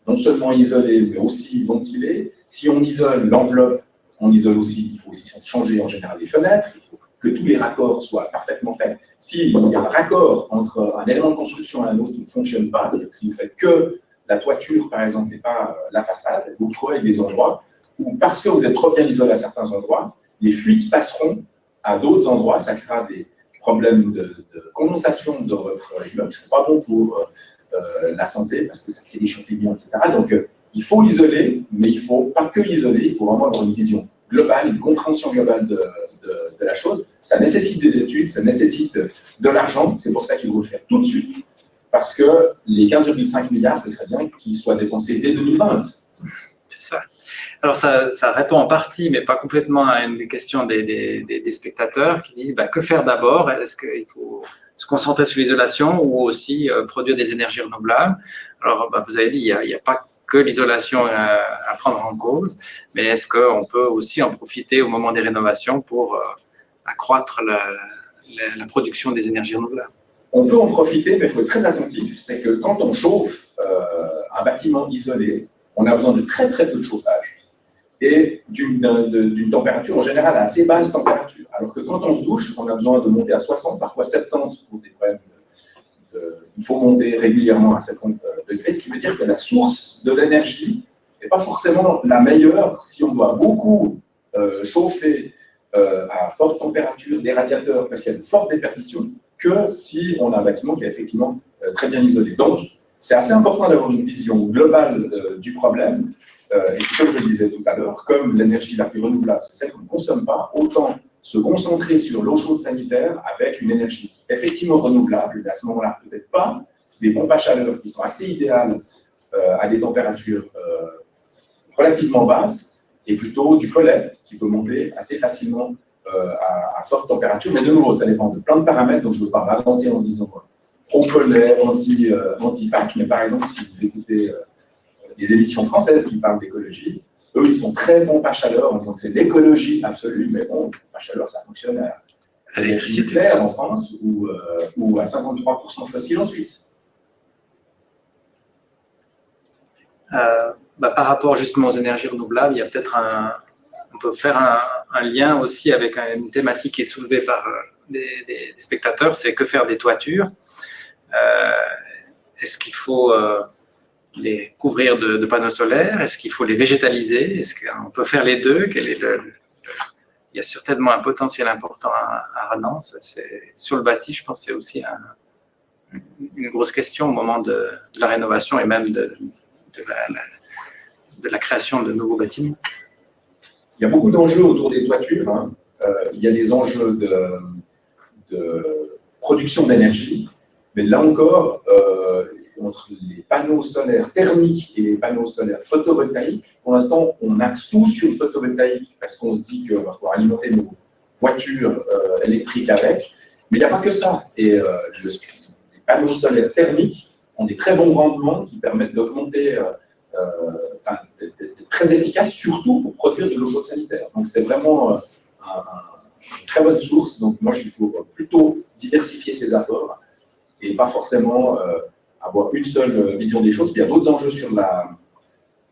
non seulement isoler, mais aussi ventiler. Si on isole l'enveloppe, on isole aussi, il faut aussi changer en général les fenêtres, il faut que tous les raccords soient parfaitement faits. S'il y a un raccord entre un élément de construction et un autre qui ne fonctionne pas, c'est-à-dire que si vous faites que la toiture, par exemple, et pas la façade, vous vous retrouvez avec des endroits où, parce que vous êtes trop bien isolé à certains endroits, les fuites passeront à d'autres endroits, ça créera des problèmes de condensation de votre immeuble qui ne sont pas bons pour la santé, parce que ça crée des champignons, etc. Donc, il faut isoler, mais il ne faut pas que isoler, il faut vraiment avoir une vision globale, une compréhension globale de la chose. Ça nécessite des études, ça nécessite de l'argent, c'est pour ça qu'il faut le faire tout de suite, parce que les 15,5 milliards, ce serait bien qu'ils soient dépensés dès 2020. C'est ça. Alors, ça répond en partie, mais pas complètement à une des questions des spectateurs qui disent que faire d'abord? Est-ce qu'il faut se concentrer sur l'isolation ou aussi produire des énergies renouvelables? Alors, vous avez dit, il n'y a pas que l'isolation à prendre en cause, mais est-ce qu'on peut aussi en profiter au moment des rénovations pour accroître la production des énergies renouvelables? On peut en profiter, mais il faut être très attentif. C'est que quand on chauffe un bâtiment isolé, on a besoin de très très peu de chauffage et d'une température en général à assez basse température. Alors que quand on se douche, on a besoin de monter à 60, parfois 70 pour des problèmes. Il faut monter régulièrement à 70 degrés, ce qui veut dire que la source de l'énergie n'est pas forcément la meilleure si on doit beaucoup chauffer à forte température des radiateurs parce qu'il y a de fortes déperditions que si on a un bâtiment qui est effectivement très bien isolé. Donc, c'est assez important d'avoir une vision globale du problème. Et puis, comme je le disais tout à l'heure, comme l'énergie la plus renouvelable, c'est celle qu'on ne consomme pas, autant se concentrer sur l'eau chaude sanitaire avec une énergie effectivement renouvelable, et à ce moment-là, peut-être pas des pompes à chaleur qui sont assez idéales à des températures relativement basses, et plutôt du collet qui peut monter assez facilement à forte température, mais de nouveau, ça dépend de plein de paramètres, donc je ne veux pas m'avancer en disant on connaît anti-PAC, mais par exemple, si vous écoutez les émissions françaises qui parlent d'écologie, eux, ils sont très bons pas chaleur, donc c'est l'écologie absolue, mais bon, pas chaleur, ça fonctionne à l'électricité nucléaire en France ou à 53% fossile en Suisse. Par rapport justement aux énergies renouvelables, il y a peut-être on peut faire un lien aussi avec une thématique qui est soulevée par des spectateurs, c'est que faire des toitures. Est-ce qu'il faut les couvrir de panneaux solaires? Est-ce qu'il faut les végétaliser? Est-ce qu'on peut faire les deux? Il y a certainement un potentiel important à Renan. Sur le bâti, je pense que c'est aussi une grosse question au moment de la rénovation et même de la création de nouveaux bâtiments. Il y a beaucoup d'enjeux autour des toitures. Hein. Il y a des enjeux de production d'énergie, mais là encore, entre les panneaux solaires thermiques et les panneaux solaires photovoltaïques, pour l'instant, on axe tout sur le photovoltaïque parce qu'on se dit qu'on va pouvoir alimenter nos voitures électriques avec, mais il n'y a pas que ça. Et les panneaux solaires thermiques ont des très bons rendements qui permettent d'augmenter, d'être très efficaces, surtout pour produire de l'eau chaude sanitaire. Donc c'est vraiment une très bonne source. Donc moi, je suis pour plutôt diversifier ces apports et pas forcément avoir une seule vision des choses. Puis il y a d'autres enjeux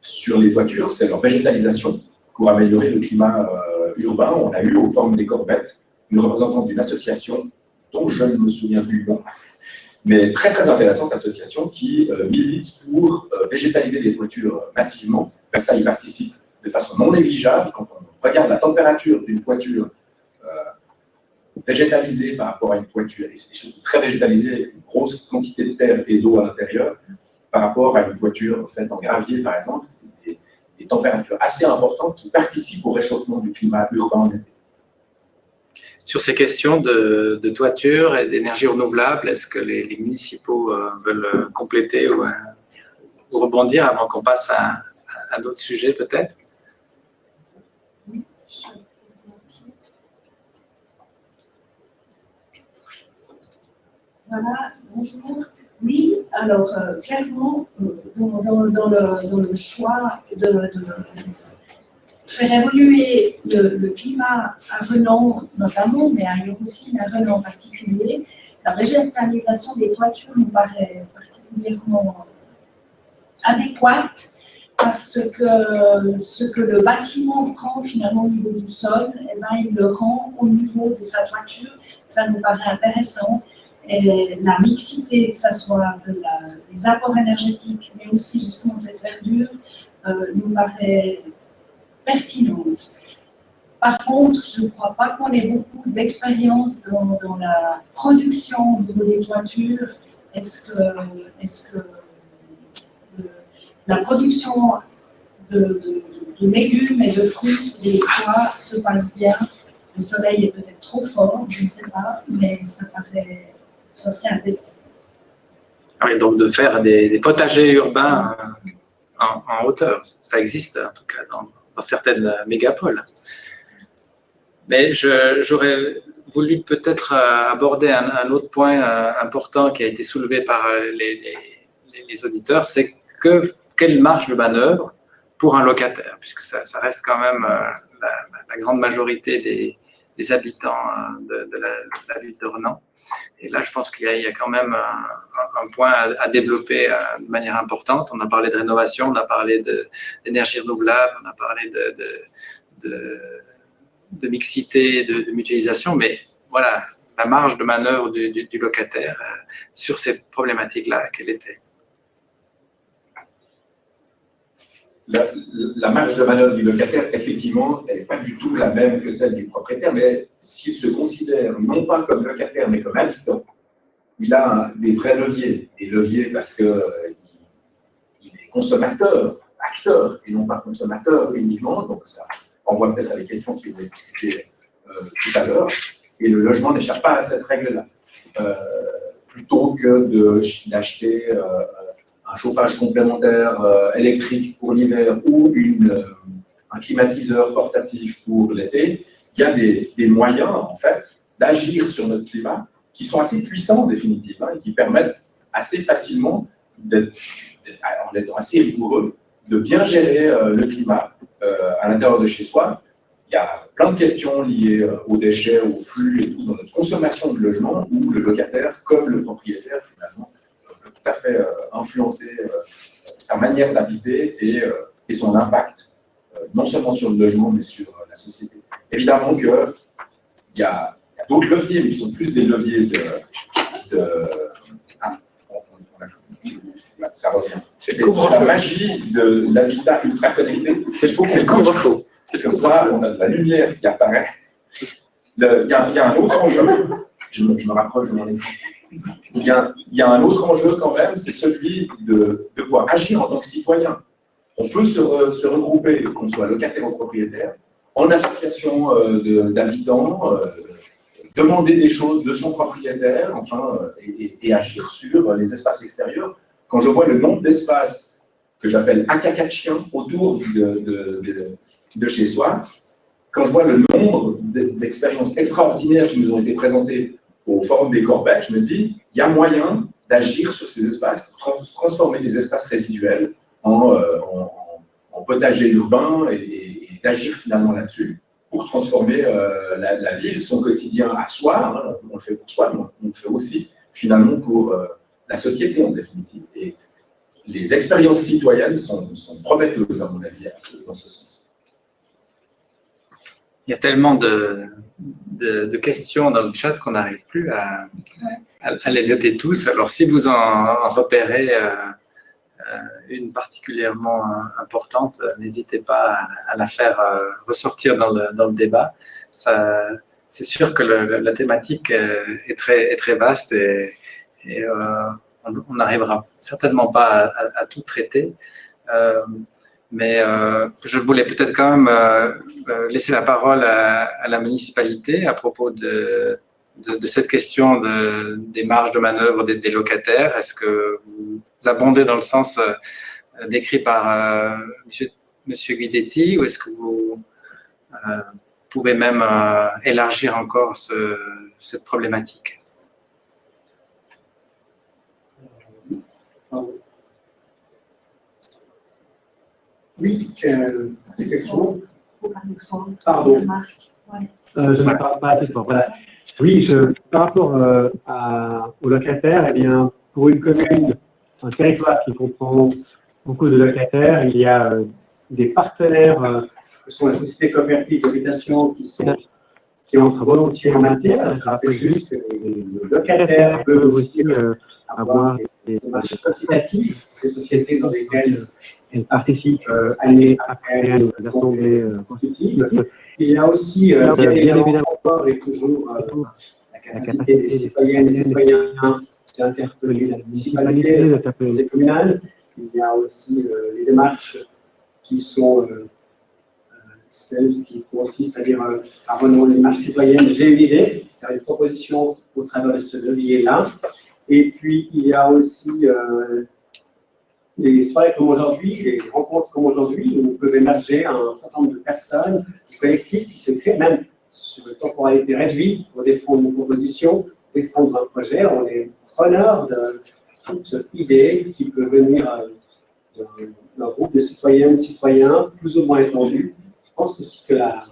sur les toitures, c'est leur végétalisation pour améliorer le climat urbain. On a eu au Forum des Corbettes une représentante d'une association dont je ne me souviens plus du nom, mais très très intéressante association qui milite pour végétaliser les toitures massivement. Ben, ça y participe de façon non négligeable. Quand on regarde la température d'une toiture végétalisée par rapport à une toiture, et surtout très végétalisée, une grosse quantité de terre et d'eau à l'intérieur, par rapport à une toiture faite en gravier par exemple, des températures assez importantes qui participent au réchauffement du climat urbain en été. Sur ces questions de toiture et d'énergie renouvelable, est-ce que les municipaux veulent compléter ou rebondir avant qu'on passe à d'autres sujets peut-être? Voilà, bonjour. Oui, alors clairement, dans le choix de faire évoluer le climat à Renan notamment, mais ailleurs aussi, mais à Renan en particulier, la végétalisation des toitures nous paraît particulièrement adéquate parce que ce que le bâtiment prend finalement au niveau du sol, eh ben, il le rend au niveau de sa toiture. Ça nous paraît intéressant. Et la mixité, que ce soit des apports énergétiques, mais aussi justement cette verdure, nous paraît pertinente. Par contre, je ne crois pas qu'on ait beaucoup d'expérience dans la production au niveau des toitures. Est-ce que la production de légumes et de fruits sur les toits se passe bien? Le soleil est peut-être trop fort, je ne sais pas, mais ça serait un test. Oui, donc de faire des potagers urbains en hauteur, ça existe en tout cas dans certaines mégapoles. Mais j'aurais voulu peut-être aborder un autre point important qui a été soulevé par les auditeurs, c'est quelle marge de manœuvre pour un locataire, puisque ça reste quand même la grande majorité des habitants de la ville de Renan. Et là, je pense qu'il y a quand même un point à développer de manière importante. On a parlé de rénovation, on a parlé d'énergie renouvelable, on a parlé de mixité, de mutualisation, mais voilà, la marge de manœuvre du locataire sur ces problématiques-là, quelle était? La marge de manœuvre du locataire, effectivement, elle n'est pas du tout la même que celle du propriétaire, mais s'il se considère non pas comme locataire, mais comme habitant, il a des vrais leviers. Des leviers parce qu'il est consommateur, acteur, et non pas consommateur uniquement. Donc ça renvoie peut-être à des questions qui vont être discutées tout à l'heure. Et le logement n'échappe pas à cette règle-là. Plutôt que d'acheter un chauffage complémentaire électrique pour l'hiver ou un climatiseur portatif pour l'été, il y a des moyens, en fait, d'agir sur notre climat qui sont assez puissants, définitivement, et qui permettent assez facilement, en étant assez rigoureux, de bien gérer le climat à l'intérieur de chez soi. Il y a plein de questions liées aux déchets, aux flux et tout dans notre consommation de logement, où le locataire, comme le propriétaire, finalement, peut tout à fait influencer sa manière d'habiter et son impact, non seulement sur le logement, mais sur la société. Évidemment qu'il y a d'autres leviers, mais qui sont plus des leviers ça revient. C'est la magie de l'habitat ultra connecté. C'est le couvre-feu. C'est comme ça, on a de la lumière qui apparaît. Il y a un autre enjeu. Je me rapproche de mon écran. Il y a un autre enjeu quand même, c'est celui de pouvoir agir en tant que citoyen. On peut se regrouper, qu'on soit locataire ou propriétaire, en association d'habitants, demander des choses de son propriétaire, enfin, et agir sur les espaces extérieurs. Quand je vois le nombre d'espaces que j'appelle akakachien autour de chez soi, quand je vois le nombre d'expériences extraordinaires qui nous ont été présentées au Forum des Corbettes, je me dis, il y a moyen d'agir sur ces espaces pour transformer les espaces résiduels en potager urbain et d'agir finalement là-dessus pour transformer la ville, son quotidien à soi. Hein, on le fait pour soi, mais on le fait aussi finalement pour la société en définitive. Et les expériences citoyennes sont prometteuses, à mon avis, dans ce sens. Il y a tellement de questions dans le chat qu'on n'arrive plus à les noter tous. Alors, si vous en repérez une particulièrement importante, n'hésitez pas à la faire ressortir dans le débat. C'est sûr que la thématique est très vaste et on n'arrivera certainement pas à tout traiter. Mais je voulais peut-être quand même laisser la parole à la municipalité à propos de cette question des marges de manœuvre des locataires. Est-ce que vous abondez dans le sens décrit par Monsieur Guidetti, ou est-ce que vous pouvez même élargir encore cette problématique? Oui, effectivement. Pardon. Je ne parle pas assez fort. Voilà. Oui, par rapport aux locataires, eh bien, pour une commune, un territoire qui comprend beaucoup de locataires, il y a des partenaires. Ce sont les sociétés coopératives d'habitation qui entrent volontiers en matière. Je rappelle juste que les locataires peuvent aussi avoir des démarches incitatives, des sociétés dans lesquelles elles participent année après année aux assemblées consultives. Il y a aussi, bien évidemment, encore et toujours la capacité des citoyennes et des citoyens d'interpeller la municipalité, les communales. Il y a aussi les démarches qui sont celles qui consistent à renouer les démarches citoyennes. J'ai une idée, faire des propositions au travers de ce levier-là. Et puis, il y a aussi les soirées comme aujourd'hui, les rencontres comme aujourd'hui, où peuvent émerger un certain nombre de personnes, de collectifs qui se créent, même sur une temporalité réduite, pour défendre une proposition, défendre un projet. On est preneur de toute idée qui peut venir d'un groupe de citoyennes, citoyens, plus ou moins étendu. Je pense aussi que la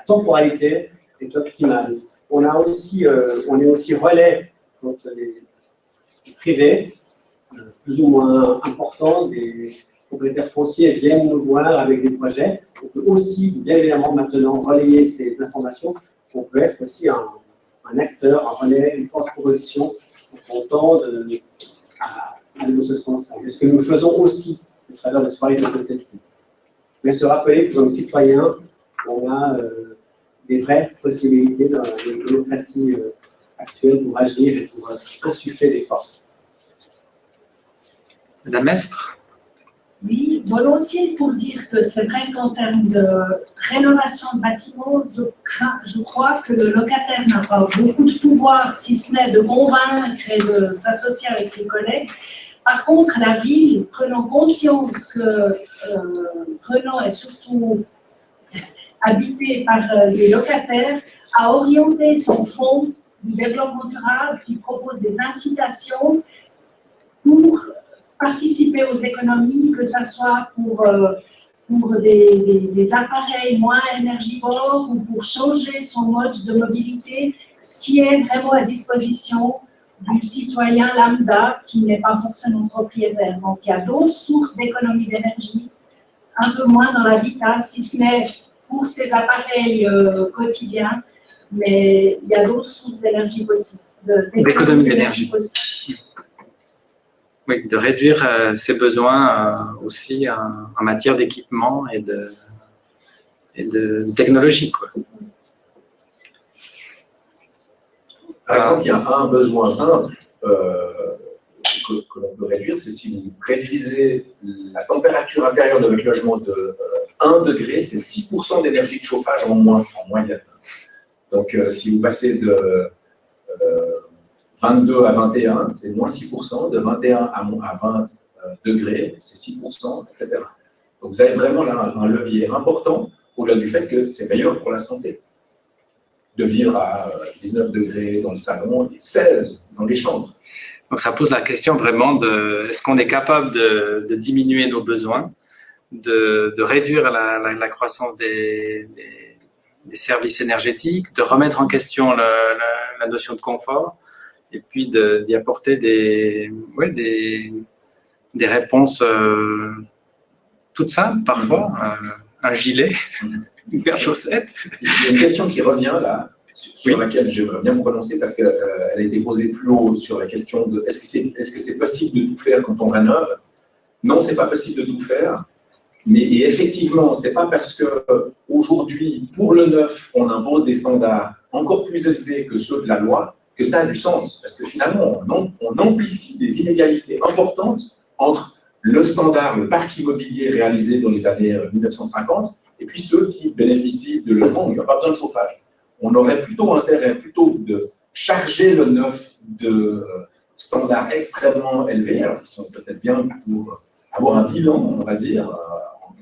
temporalité est optimale. On est aussi relais contre les privés, plus ou moins importants, des propriétaires fonciers viennent nous voir avec des projets. On peut aussi, bien évidemment, maintenant relayer ces informations. On peut être aussi un acteur, un relais, une forte proposition en tentant aller dans ce sens-là. C'est ce que nous faisons aussi à travers les soirées de celle-ci. Mais se rappeler que, comme citoyens, on a des vraies possibilités dans la démocratie actuelle pour agir et pour insuffler des forces. Madame Mestre? Oui, volontiers pour dire que c'est vrai qu'en termes de rénovation de bâtiments, je crois que le locataire n'a pas beaucoup de pouvoir, si ce n'est de convaincre et de s'associer avec ses collègues. Par contre, la ville, prenant conscience que Renan est surtout habité par les locataires, a orienté son fonds du développement durable qui propose des incitations pour participer aux économies, que ce soit pour des appareils moins énergivores ou pour changer son mode de mobilité, ce qui est vraiment à disposition du citoyen lambda qui n'est pas forcément propriétaire. Donc, il y a d'autres sources d'économie d'énergie, un peu moins dans l'habitat, si ce n'est pour ces appareils quotidiens, mais il y a d'autres sources d'énergie possibles. D'économie d'énergie possible. Oui, de réduire ses besoins aussi en matière d'équipement et de technologie, quoi. Par exemple, il y a un besoin simple que l'on peut réduire, c'est si vous réduisez la température intérieure de votre logement de 1 degré, c'est 6% d'énergie de chauffage en moins, en moyenne. Donc, si vous passez de 22 à 21, c'est moins 6%, de 21 à 20 degrés, c'est 6%, etc. Donc, vous avez vraiment là un levier important, au-delà du fait que c'est meilleur pour la santé de vivre à 19 degrés dans le salon et 16 dans les chambres. Donc, ça pose la question vraiment de est-ce qu'on est capable de diminuer nos besoins, de réduire la croissance des services énergétiques, de remettre en question la notion de confort, et puis d'y apporter des réponses toutes simples parfois, un gilet, une paire de chaussettes. Il y a une question qui revient là, sur laquelle j'aimerais bien me prononcer parce qu'elle a été posée plus haut sur la question de est-ce que c'est possible de tout faire quand on rénove? Non, c'est pas possible de tout faire. Et effectivement, c'est pas parce qu'aujourd'hui, pour le neuf, on impose des standards encore plus élevés que ceux de la loi que ça a du sens. Parce que finalement, on amplifie des inégalités importantes entre le standard, le parc immobilier réalisé dans les années 1950 et puis ceux qui bénéficient de logements où il n'y a pas besoin de chauffage. On aurait plutôt intérêt de charger le neuf de standards extrêmement élevés, alors qu'ils sont peut-être bien pour avoir un bilan, on va dire,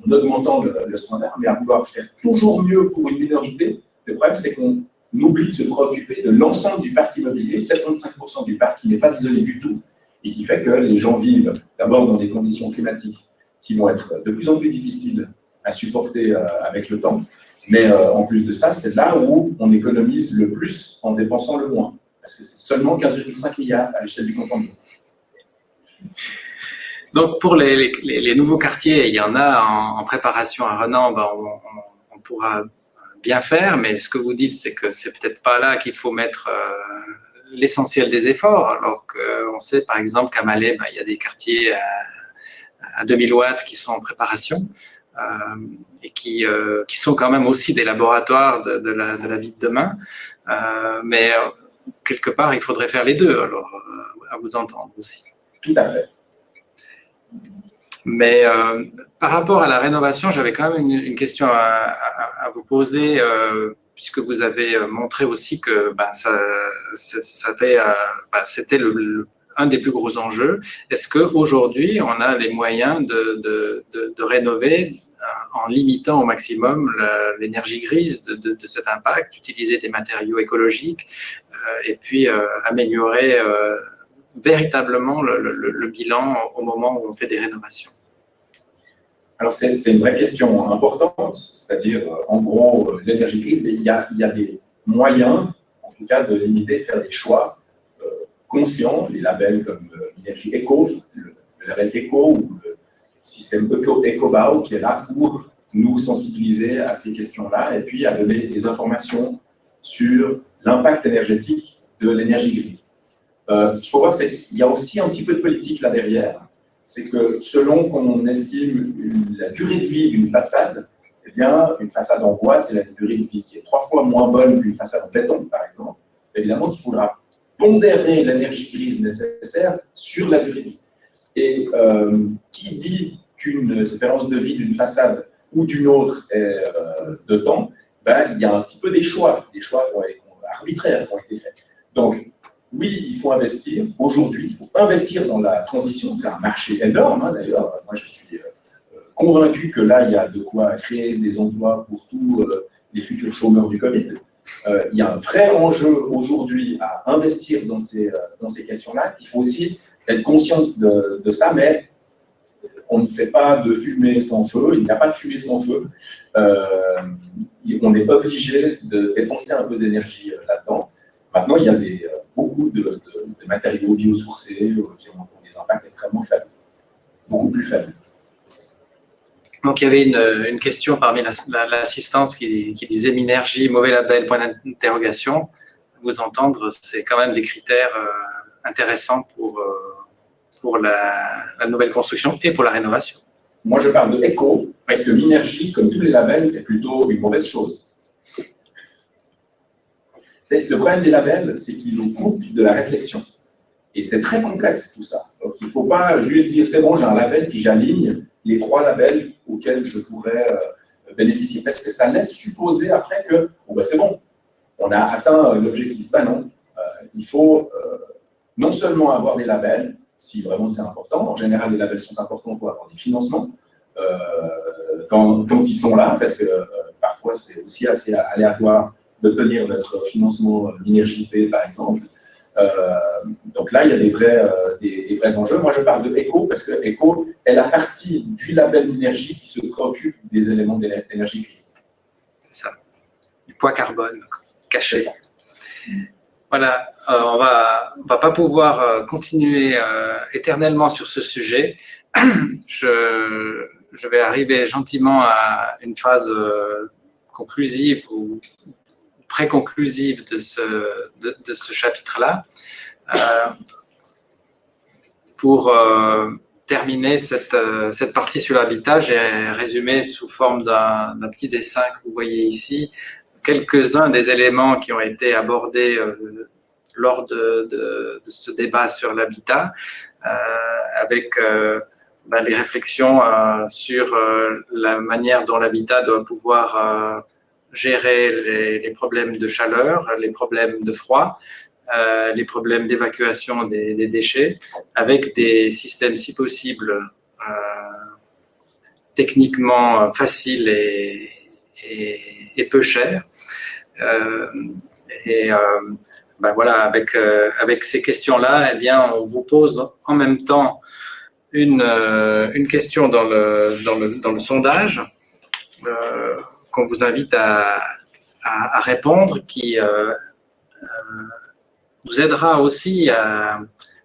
en augmentant le standard, mais à vouloir faire toujours mieux pour une minorité. Le problème, c'est qu'on oublie de se préoccuper de l'ensemble du parc immobilier, 75% du parc qui n'est pas isolé du tout, et qui fait que les gens vivent d'abord dans des conditions climatiques qui vont être de plus en plus difficiles à supporter avec le temps, mais en plus de ça, c'est là où on économise le plus en dépensant le moins, parce que c'est seulement 15,5 milliards à l'échelle du canton de Vaud. Donc, pour les nouveaux quartiers, il y en a en préparation à Renan, on pourra bien faire, mais ce que vous dites, c'est que c'est peut-être pas là qu'il faut mettre l'essentiel des efforts, alors qu'on sait par exemple qu'à Malais, il y a des quartiers à 2000 watts qui sont en préparation et qui sont quand même aussi des laboratoires de la vie de demain, mais quelque part, il faudrait faire les deux, alors à vous entendre aussi. Tout à fait. Mais par rapport à la rénovation, j'avais quand même une question à vous poser, puisque vous avez montré aussi que c'était un des plus gros enjeux. Est-ce qu'aujourd'hui, on a les moyens de rénover en limitant au maximum l'énergie grise de cet impact, utiliser des matériaux écologiques et puis améliorer véritablement le bilan au moment où on fait des rénovations? Alors, c'est une vraie question importante, c'est-à-dire, en gros, l'énergie grise, il y a des moyens, en tout cas, de limiter, de faire des choix conscients, les labels comme l'énergie éco, le label éco ou le système EcoBau qui est là pour nous sensibiliser à ces questions-là et puis à donner des informations sur l'impact énergétique de l'énergie grise. Ce qu'il faut voir, c'est qu'il y a aussi un petit peu de politique là derrière. C'est que selon qu'on estime la durée de vie d'une façade, eh bien, une façade en bois, c'est la durée de vie qui est 3 fois moins bonne qu'une façade en béton, par exemple. Évidemment qu'il faudra pondérer l'énergie grise nécessaire sur la durée de vie. Et qui dit qu'une espérance de vie d'une façade ou d'une autre est de temps, il y a un petit peu des choix arbitraires qui ont été faits. Donc, oui, il faut investir. Aujourd'hui, il faut investir dans la transition. C'est un marché énorme, d'ailleurs. Moi, je suis convaincu que là, il y a de quoi créer des emplois pour tous les futurs chômeurs du Covid. Il y a un vrai enjeu aujourd'hui à investir dans ces questions-là. Il faut aussi être conscient de ça, mais on ne fait pas de fumée sans feu, il n'y a pas de fumée sans feu. On est obligé de dépenser un peu d'énergie là-dedans. Maintenant, il y a beaucoup de matériaux biosourcés qui ont des impacts extrêmement faibles, beaucoup plus faibles. Donc, il y avait une question parmi l'assistance qui disait Minergie, mauvais label, point d'interrogation. Vous entendre, c'est quand même des critères intéressants pour la nouvelle construction et pour la rénovation. Moi, je parle de éco, parce que Minergie, comme tous les labels, est plutôt une mauvaise chose. Le problème des labels, c'est qu'ils nous coupent de la réflexion. Et c'est très complexe tout ça. Donc, il ne faut pas juste dire, c'est bon, j'ai un label, puis j'aligne les 3 labels auxquels je pourrais bénéficier. Parce que ça laisse supposer après que, bon, ben, c'est bon, on a atteint l'objectif. Ben non, il faut non seulement avoir des labels, si vraiment c'est important. En général, les labels sont importants pour avoir des financements quand ils sont là, parce que parfois, c'est aussi assez aléatoire d'obtenir notre financement Minergie P, par exemple. Donc là, il y a des vrais enjeux. Moi, je parle de éco parce que éco est la partie du label Minergie qui se préoccupe des éléments d'énergie grise. C'est ça, du poids carbone caché. Voilà, on va pas pouvoir continuer éternellement sur ce sujet. Je vais arriver gentiment à une phase conclusive ou pré-conclusive de ce chapitre-là. Pour terminer cette partie sur l'habitat, j'ai résumé sous forme d'un petit dessin que vous voyez ici quelques-uns des éléments qui ont été abordés lors de ce débat sur l'habitat, avec les réflexions sur la manière dont l'habitat doit pouvoir gérer les problèmes de chaleur, les problèmes de froid, les problèmes d'évacuation des déchets, avec des systèmes, si possible, techniquement faciles et peu chers. Voilà, avec ces questions-là, eh bien, on vous pose en même temps une question dans le sondage qu'on vous invite à répondre, qui nous aidera aussi à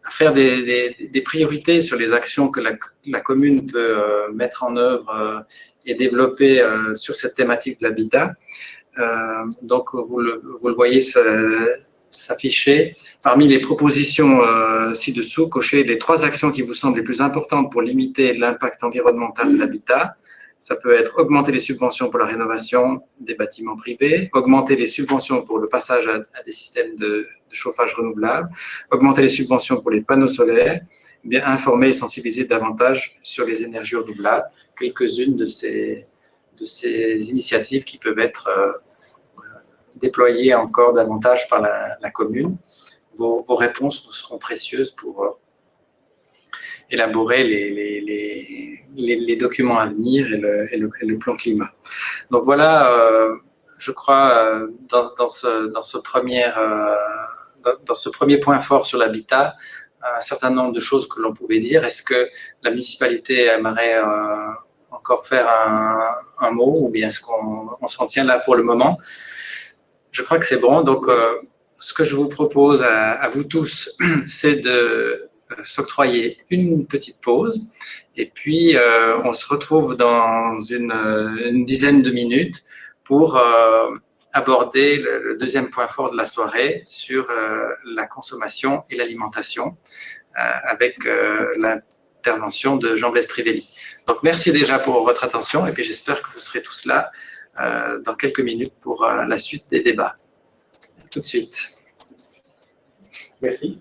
faire des priorités sur les actions que la commune peut mettre en œuvre et développer sur cette thématique de l'habitat. Donc, vous le voyez s'afficher. Parmi les propositions ci-dessous, cochez les 3 actions qui vous semblent les plus importantes pour limiter l'impact environnemental de l'habitat. Ça peut être augmenter les subventions pour la rénovation des bâtiments privés, augmenter les subventions pour le passage à des systèmes de chauffage renouvelable, augmenter les subventions pour les panneaux solaires, bien informer et sensibiliser davantage sur les énergies renouvelables. Quelques-unes de ces initiatives qui peuvent être déployées encore davantage par la commune. Vos réponses nous seront précieuses pour élaborer les documents à venir et le plan climat. Donc voilà, je crois, dans ce premier point fort sur l'habitat, un certain nombre de choses que l'on pouvait dire. Est-ce que la municipalité aimerait encore faire un mot, ou bien est-ce qu'on s'en tient là pour le moment? Je crois que c'est bon. Donc, ce que je vous propose à vous tous, c'est de s'octroyer une petite pause, et puis on se retrouve dans une dizaine de minutes pour aborder le deuxième point fort de la soirée sur la consommation et l'alimentation, avec l'intervention de Jean-Blaise Trivelli. Donc merci déjà pour votre attention, et puis j'espère que vous serez tous là dans quelques minutes pour la suite des débats. À tout de suite. Merci.